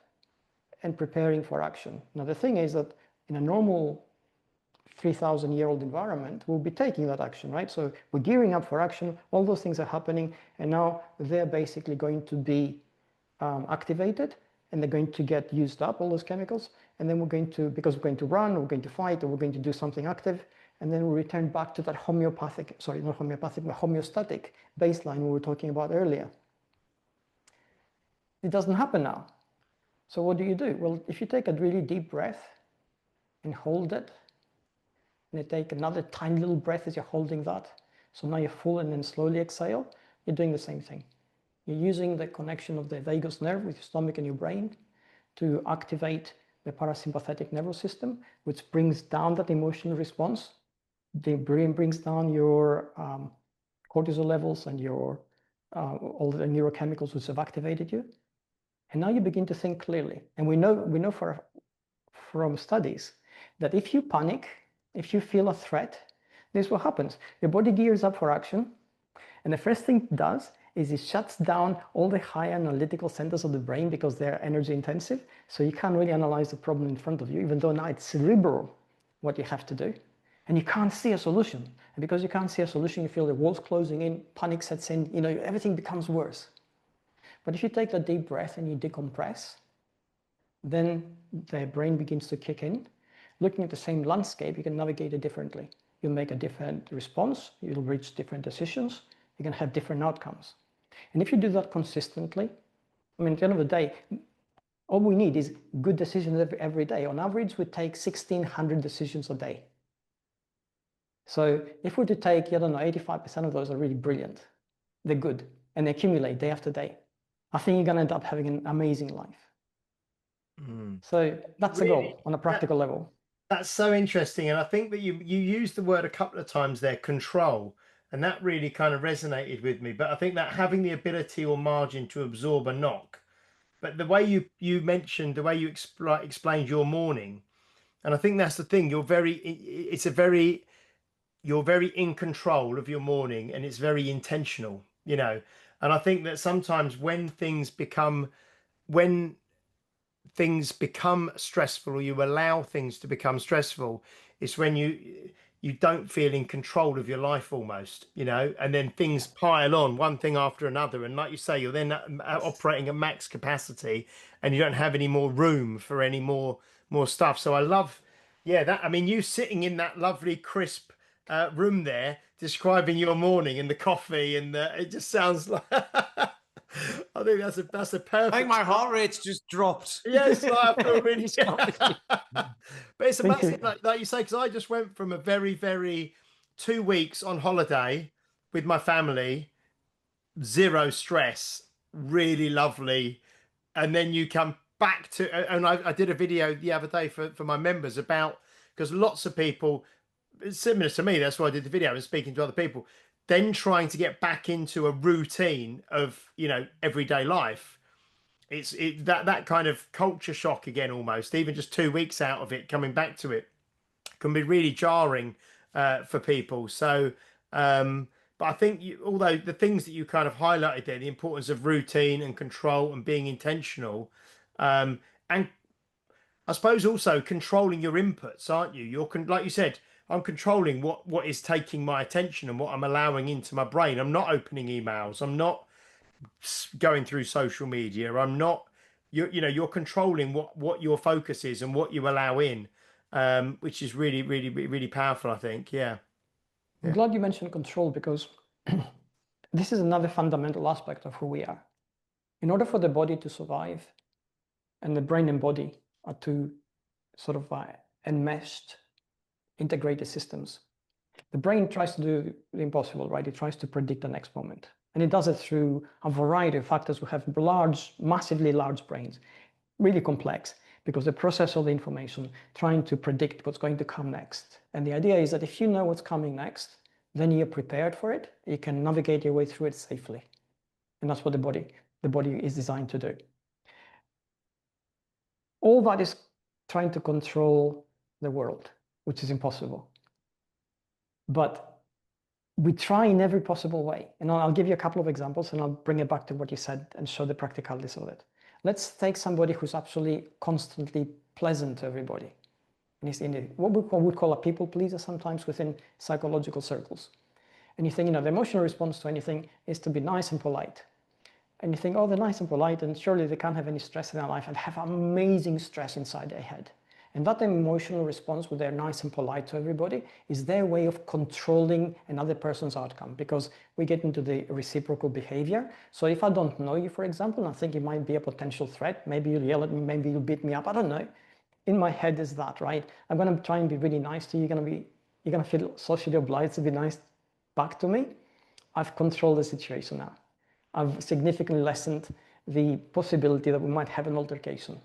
and preparing for action. Now, the thing is that in a normal 3,000-year-old environment, we'll be taking that action, right? So we're gearing up for action, all those things are happening, and now they're basically going to be activated, and they're going to get used up, all those chemicals, and then because we're going to run, or we're going to fight, or we're going to do something active, and then we return back to that homeostatic baseline we were talking about earlier. It doesn't happen now. So what do? Well, if you take a really deep breath and hold it, and you take another tiny little breath as you're holding that, so now you're full and then slowly exhale, you're doing the same thing. You're using the connection of the vagus nerve with your stomach and your brain to activate the parasympathetic nervous system, which brings down that emotional response. The brain brings down your cortisol levels and your all the neurochemicals which have activated you. And now you begin to think clearly. And we know from studies that if you panic, if you feel a threat, this is what happens. Your body gears up for action. And the first thing it does is it shuts down all the high analytical centers of the brain because they're energy intensive. So you can't really analyze the problem in front of you, even though now it's cerebral what you have to do. And you can't see a solution. And because you can't see a solution, you feel the walls closing in, panic sets in, everything becomes worse. But if you take a deep breath and you decompress, then the brain begins to kick in. Looking at the same landscape, you can navigate it differently. You'll make a different response, you'll reach different decisions, you can have different outcomes. And if you do that consistently, at the end of the day, all we need is good decisions every day. On average, we take 1,600 decisions a day. So if we're to take, 85% of those are really brilliant. They're good, and they accumulate day after day. I think you're going to end up having an amazing life. Mm. So that's the Really, goal on a practical level. that's so interesting. And I think that you used the word a couple of times there, control, and that really kind of resonated with me. But I think that having the ability or margin to absorb a knock, but the way you mentioned, the way you explained your morning, and I think that's the thing. You're very in control of your morning, and it's very intentional, you know. And I think that sometimes when things become stressful, or you allow things to become stressful, it's when you don't feel in control of your life almost, you know, and then things pile on one thing after another, and like you say, you're then operating at max capacity, and you don't have any more room for any more stuff. So I love, yeah, that, I mean, you sitting in that lovely crisp room there describing your morning and the coffee, and it just sounds like I think that's a I think perfect. my heart rate's just dropped. Yes, like I feel really. But it's Thank amazing, you. like you say, because I just went from a very 2 weeks on holiday with my family, zero stress, really lovely, and then you come back to, and I did a video the other day for my members about, because lots of people, it's similar to me, that's why I did the video, I was speaking to other people, then trying to get back into a routine of, you know, everyday life. It's that kind of culture shock again, almost, even just 2 weeks out of it, coming back to it can be really jarring for people. So but I think although the things that you kind of highlighted there, the importance of routine and control and being intentional, and I suppose also controlling your inputs, aren't you? Like you said, I'm controlling what is taking my attention and what I'm allowing into my brain. I'm not opening emails, I'm not going through social media, I'm not, you know, you're controlling what your focus is and what you allow in, which is really powerful, I think. Yeah. I'm glad you mentioned control, because this is another fundamental aspect of who we are. In order for the body to survive, and the brain and body are two sort of enmeshed, integrated systems, the brain tries to do the impossible, right? It tries to predict the next moment. And it does it through a variety of factors who have large, massively large brains, really complex, because they process all the information, trying to predict what's going to come next. And the idea is that if you know what's coming next, then you're prepared for it. You can navigate your way through it safely. And that's what the body is designed to do. All that is trying to control the world, which is impossible. But we try in every possible way. And I'll give you a couple of examples, and I'll bring it back to what you said and show the practicalities of it. Let's take somebody who's absolutely constantly pleasant to everybody. And he's in what we would call a people pleaser sometimes within psychological circles. And you think, you know, the emotional response to anything is to be nice and polite. And you think, oh, they're nice and polite, and surely they can't have any stress in their life, and have amazing stress inside their head. And that emotional response, where they're nice and polite to everybody, is their way of controlling another person's outcome, because we get into the reciprocal behavior. So if I don't know you, for example, and I think it might be a potential threat, maybe you'll yell at me, maybe you'll beat me up, I don't know. In my head is that, right? I'm going to try and be really nice to you. You're going to feel socially obliged to be nice back to me. I've controlled the situation now. I've significantly lessened the possibility that we might have an altercation.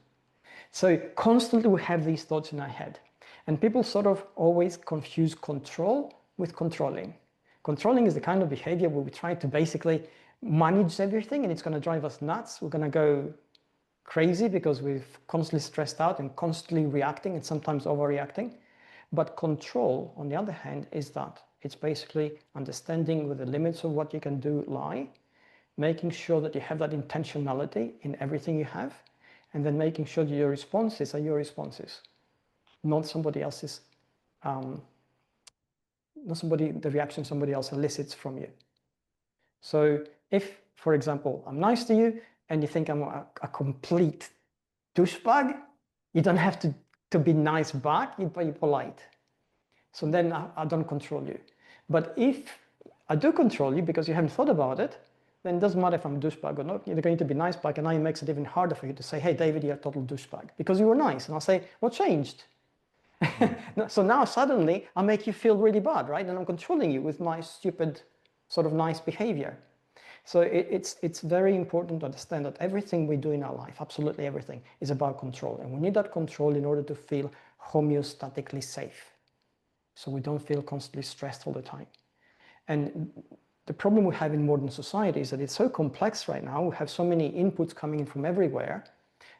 So constantly we have these thoughts in our head, and people sort of always confuse control with controlling. Controlling is the kind of behavior where we try to basically manage everything, and it's going to drive us nuts. We're going to go crazy because we're constantly stressed out and constantly reacting, and sometimes overreacting. But control, on the other hand, is that it's basically understanding where the limits of what you can do lie, making sure that you have that intentionality in everything you have, and then making sure that your responses are your responses, not somebody else's, the reaction somebody else elicits from you. So if, for example, I'm nice to you and you think I'm a complete douchebag, you don't have to be nice back, you're polite. So then I don't control you. But if I do control you because you haven't thought about it, then it doesn't matter if I'm a douchebag or not. You're going to be nice back, and now it makes it even harder for you to say, hey, David, you're a total douchebag, because you were nice. And I'll say, what changed? So now suddenly I make you feel really bad, right? And I'm controlling you with my stupid sort of nice behavior. So it's very important to understand that everything we do in our life, absolutely everything, is about control. And we need that control in order to feel homeostatically safe. So we don't feel constantly stressed all the time. And the problem we have in modern society is that it's so complex right now. We have so many inputs coming in from everywhere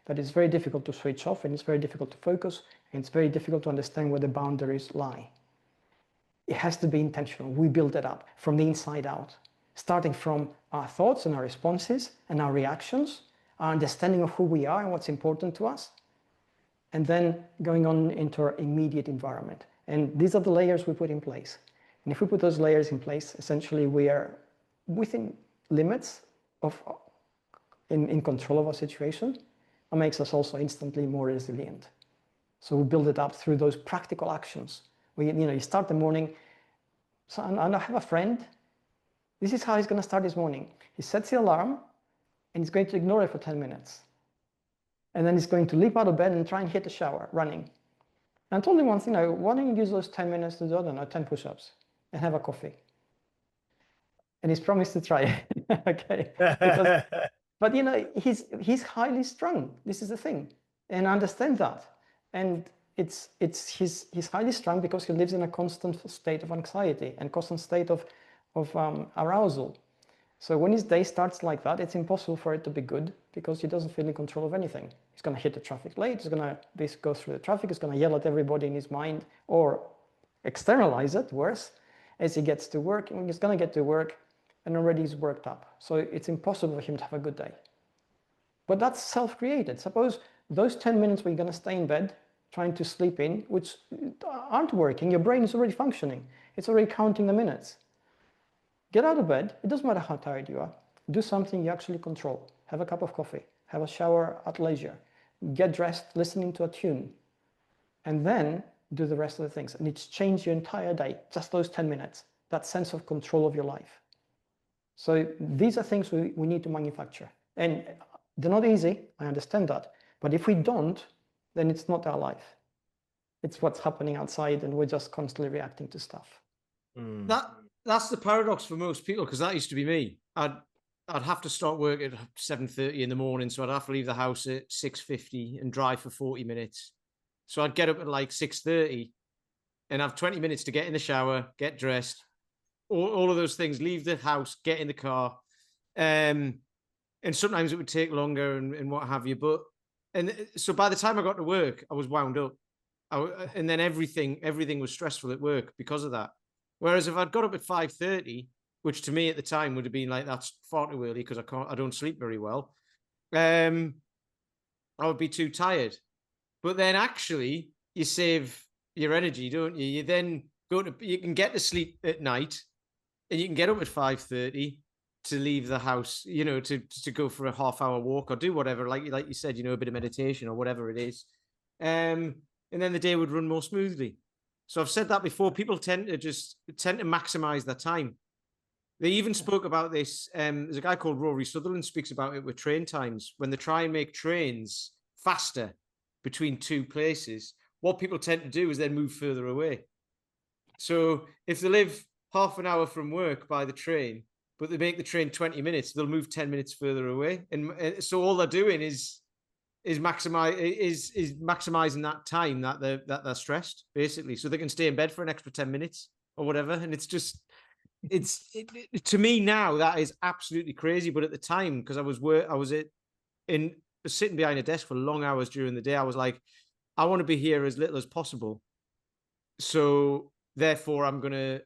that it's very difficult to switch off, and it's very difficult to focus, and it's very difficult to understand where the boundaries lie. It has to be intentional. We build it up from the inside out, starting from our thoughts and our responses and our reactions, our understanding of who we are and what's important to us, and then going on into our immediate environment. And these are the layers we put in place. And if we put those layers in place, essentially we are within limits of in control of our situation. It makes us also instantly more resilient. So we build it up through those practical actions. You start the morning. So, and I have a friend. This is how he's going to start his morning. He sets the alarm, and he's going to ignore it for 10 minutes. And then he's going to leap out of bed and try and hit the shower running. And I told him once, why don't you use those 10 minutes to do, I don't know, 10 push-ups and have a coffee? And he's promised to try it. Okay. But he's highly strung. This is the thing. And I understand that. And he's highly strung because he lives in a constant state of anxiety and constant state of arousal. So when his day starts like that, it's impossible for it to be good because he doesn't feel in control of anything. He's going to hit the traffic late. He's going to go through the traffic. He's going to yell at everybody in his mind or externalize it, worse, as he gets to work. And he's going to get to work and already he's worked up. So it's impossible for him to have a good day. But that's self-created. Suppose those 10 minutes where you're going to stay in bed, trying to sleep in, which aren't working, your brain is already functioning. It's already counting the minutes. Get out of bed. It doesn't matter how tired you are. Do something you actually control. Have a cup of coffee. Have a shower at leisure. Get dressed, listening to a tune. And then do the rest of the things. And it's changed your entire day, just those 10 minutes. That sense of control of your life. So these are things we need to manufacture. And they're not easy, I understand that. But if we don't, then it's not our life. It's what's happening outside, and we're just constantly reacting to stuff. That's the paradox for most people, because that used to be me. I'd have to start work at 7:30 in the morning, so I'd have to leave the house at 6:50 and drive for 40 minutes. So I'd get up at like 6:30 and have 20 minutes to get in the shower, get dressed, all of those things, leave the house, get in the car. And sometimes it would take longer and what have you. And so by the time I got to work, I was wound up. And then everything was stressful at work because of that. Whereas if I'd got up at 5:30, which to me at the time would have been like, that's far too early because I don't sleep very well, I would be too tired. But then actually you save your energy, don't you? You then you can get to sleep at night and you can get up at 5:30 to leave the house, to go for a half-hour walk or do whatever, like you said, a bit of meditation or whatever it is. And then the day would run more smoothly. So I've said that before. People tend to maximize their time. They even spoke about this. There's a guy called Rory Sutherland speaks about it with train times. When they try and make trains faster between two places, what people tend to do is then move further away. So if they live half an hour from work by the train, but they make the train 20 minutes, they'll move 10 minutes further away. And so all they're doing is maximizing that time that they're stressed, basically, so they can stay in bed for an extra 10 minutes or whatever. And it's just, to me now, that is absolutely crazy. But at the time, because I was sitting behind a desk for long hours during the day, I was like, I want to be here as little as possible. So therefore I'm going to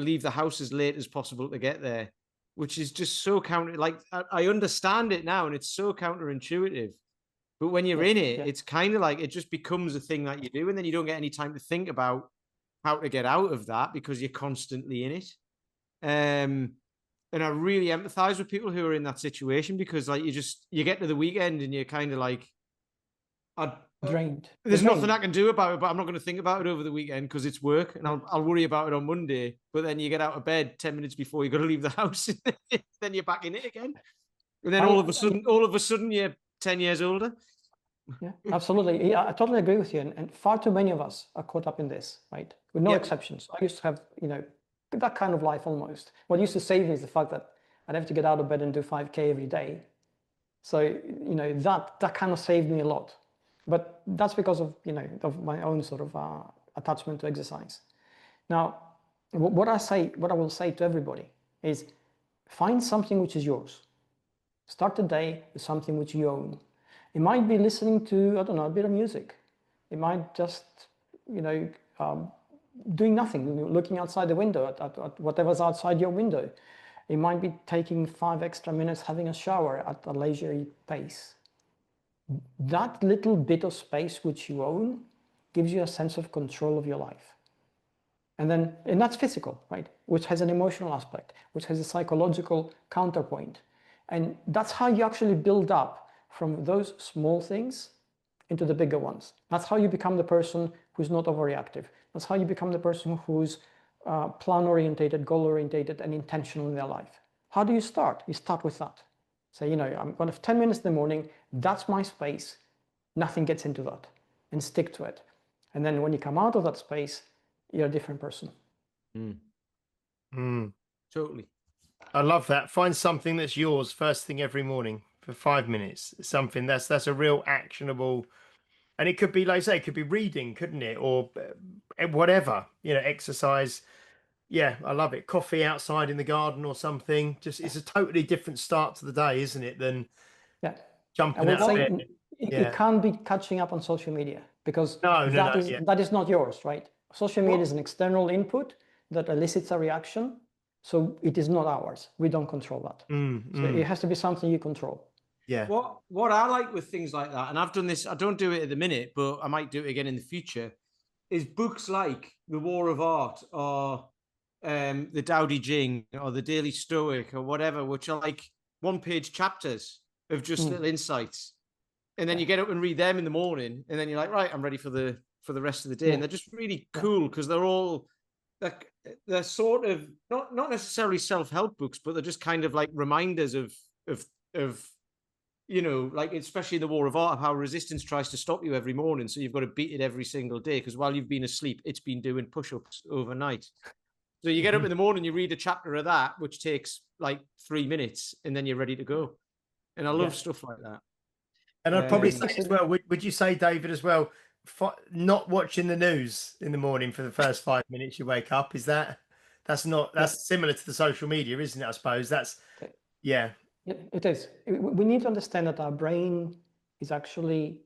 leave the house as late as possible to get there, which is just so I understand it now and it's so counterintuitive. But when you're in it, it's kind of like it just becomes a thing that you do, and then you don't get any time to think about how to get out of that because you're constantly in it. And I really empathize with people who are in that situation, because like you get to the weekend and you're kind of like, drained. There's nothing I can do about it, but I'm not going to think about it over the weekend because it's work, and I'll worry about it on Monday. But then you get out of bed 10 minutes before you got to leave the house, and then you're back in it again. And then all of a sudden you're 10 years older. Yeah, absolutely. Yeah, I totally agree with you. And far too many of us are caught up in this, right? With no exceptions. I used to have, that kind of life almost. What used to save me is the fact that I'd have to get out of bed and do 5K every day. So, you know, that kind of saved me a lot. But that's because of, you know, of my own sort of attachment to exercise. Now, what I will say to everybody is find something which is yours. Start the day with something which you own. It might be listening to, I don't know, a bit of music. It might just, you know, doing nothing, looking outside the window at whatever's outside your window. It might be taking 5 extra minutes having a shower at a leisurely pace. That little bit of space which you own gives you a sense of control of your life. And that's physical, right? Which has an emotional aspect, which has a psychological counterpoint. And that's how you actually build up from those small things into the bigger ones. That's how you become the person who's not overreactive. That's how you become the person who's plan-orientated, goal-orientated, and intentional in their life. How do you start? You start with that. Say, you know, I'm going to have 10 minutes in the morning. That's my space. Nothing gets into that. And stick to it. And then when you come out of that space, you're a different person. Totally. I love that. Find something that's yours first thing every morning for 5 minutes. Something that's a real actionable, and it could be, like I say, it could be reading, couldn't it? Or whatever, you know, exercise. Yeah, I love it. Coffee outside in the garden or something. Just it's a totally different start to the day, isn't it? Than jumping out of bed. It can't be catching up on social media because that is not yours, right? Social media is an external input that elicits a reaction. So it is not ours. We don't control that. So it has to be something you control. Yeah. What I like with things like that, and I've done this, I don't do it at the minute, but I might do it again in the future, is books like The War of Art or the Tao Te Ching or the Daily Stoic or whatever, which are like 1-page chapters of just little insights. And then you get up and read them in the morning, and then you're like, right, I'm ready for the rest of the day. And they're just really cool because they're all they're sort of not necessarily self-help books, but they're just kind of like reminders of you know, like especially the War of Art, of how resistance tries to stop you every morning, so you've got to beat it every single day because while you've been asleep, it's been doing push-ups overnight. So you get up in the morning, you read a chapter of that, which takes like 3 minutes, and then you're ready to go. And I love stuff like that. And I'd probably say as well, would you say, David, as well, not watching the news in the morning for the first 5 minutes you wake up, that's similar to the social media, isn't it? I suppose it is. We need to understand that our brain is actually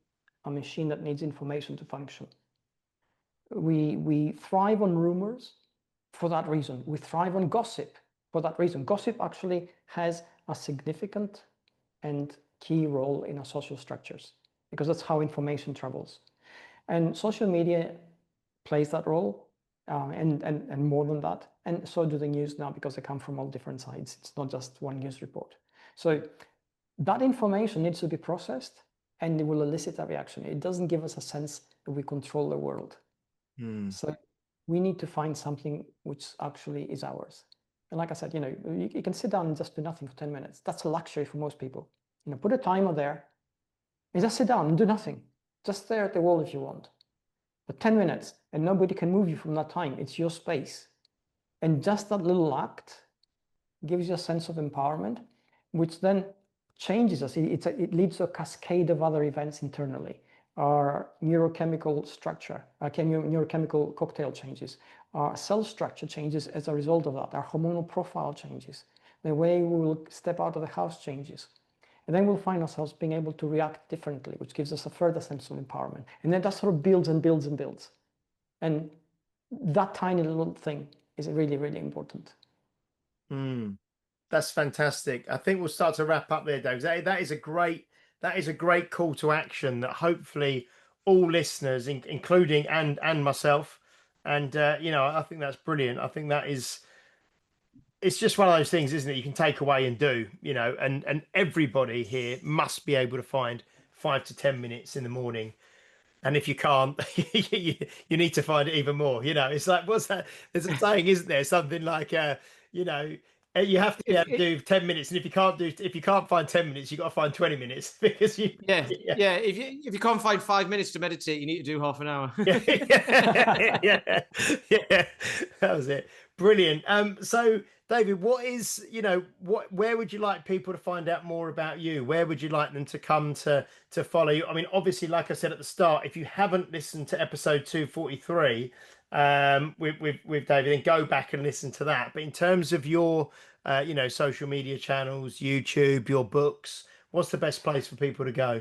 a machine that needs information to function. We thrive on rumors for that reason. We thrive on gossip for that reason. Gossip actually has a significant and key role in our social structures because that's how information travels. And social media plays that role and more than that. And so do the news now because they come from all different sides. It's not just one news report. So that information needs to be processed and it will elicit a reaction. It doesn't give us a sense that we control the world. So we need to find something which actually is ours. And like I said, you know, you can sit down and just do nothing for 10 minutes. That's a luxury for most people. You know, put a timer there and just sit down and do nothing. Just stare at the wall if you want. But 10 minutes and nobody can move you from that time. It's your space. And just that little act gives you a sense of empowerment, which then changes us. It leads to a cascade of other events internally. Our neurochemical structure, our neurochemical cocktail changes. Our cell structure changes as a result of that. Our hormonal profile changes. The way we will step out of the house changes. And then we'll find ourselves being able to react differently, which gives us a further sense of empowerment. And then that sort of builds and builds and builds. And that tiny little thing is really, really important. That's fantastic. I think we'll start to wrap up there, Dave. That is a great call to action that hopefully all listeners, including and myself, and you know, I think that's brilliant. I think it's just one of those things, isn't it? You can take away and do, you know, and everybody here must be able to find 5 to 10 minutes in the morning. And if you can't, you need to find it even more. You know, it's like, what's that? There's a saying, isn't there? Something like, you know, You have to be able to If, do 10 minutes, and if you can't find 10 minutes, you've got to find 20 minminutes because you. yeah, yeah. If you can't find 5 minutes to meditate, you need to do half an hour. Yeah, yeah, yeah. That was it. Brilliant. So David, where would you like people to find out more about you? Where would you like them to come to follow you? I mean, obviously, like I said at the start, if you haven't listened to episode 243 with David, then go back and listen to that. But in terms of your social media channels, YouTube, your books, what's the best place for people to go?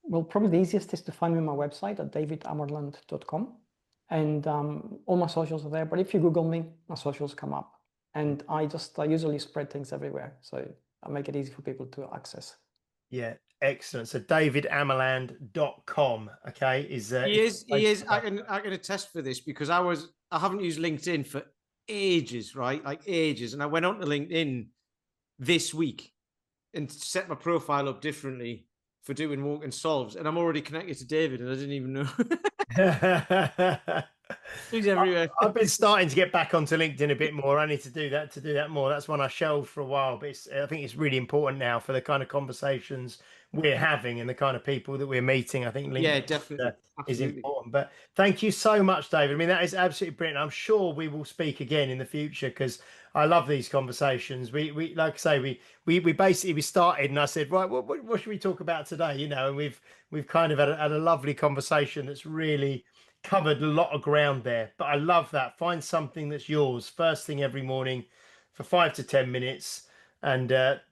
Well, probably the easiest is to find me on my website at davidamerland.com. And all my socials are there. But if you Google me, my socials come up. And I usually spread things everywhere. So I make it easy for people to access. Yeah, excellent. So davidamerland.com, okay, He is. I can attest for this because I haven't used LinkedIn for ages, right? Like ages. And I went on to LinkedIn this week and set my profile up differently for doing walk and solves, and I'm already connected to David, and I didn't even know. He's everywhere. I've been starting to get back onto LinkedIn a bit more. I need to do that more. That's one I shelved for a while, but I think it's really important now for the kind of conversations we're having and the kind of people that we're meeting. I think LinkedIn definitely is important. But thank you so much, David. I mean, that is absolutely brilliant. I'm sure we will speak again in the future because I love these conversations. We like I say, we basically started and I said, right, what should we talk about today? And we've kind of had a lovely conversation that's really covered a lot of ground there. But I love that. Find something that's yours first thing every morning for 5 to 10 minutes. And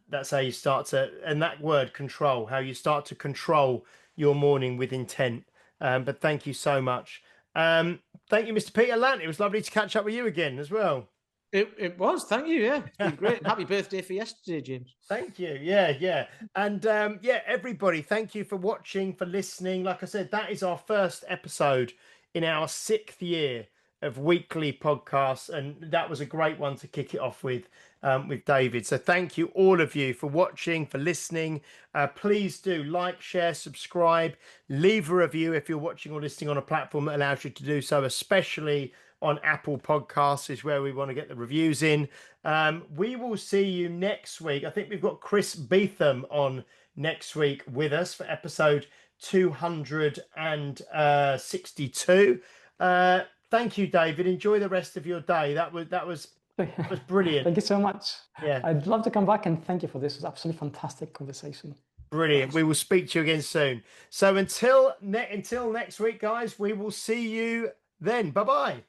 that's how you start to, and that word control, how you start to control your morning with intent. But thank you so much. Thank you, Mr. Peter Lant. It was lovely to catch up with you again as well. It was. Thank you. Yeah, it's been great. Happy birthday for yesterday, James. Thank you. Yeah. And everybody, thank you for watching, for listening. Like I said, that is our first episode in our 6th year of weekly podcasts, and that was a great one to kick it off with David. So thank you all of you for watching, for listening. Please do like, share, subscribe, leave a review if you're watching or listening on a platform that allows you to do so, especially on Apple Podcasts is where we want to get the reviews in. We will see you next week. I think we've got Chris Beetham on next week with us for episode 262. Thank you, David. Enjoy the rest of your day. That was brilliant. Thank you so much. Yeah, I'd love to come back and thank you for this. It was absolutely fantastic conversation. Brilliant. We will speak to you again soon. So until next week, guys, we will see you then. Bye-bye.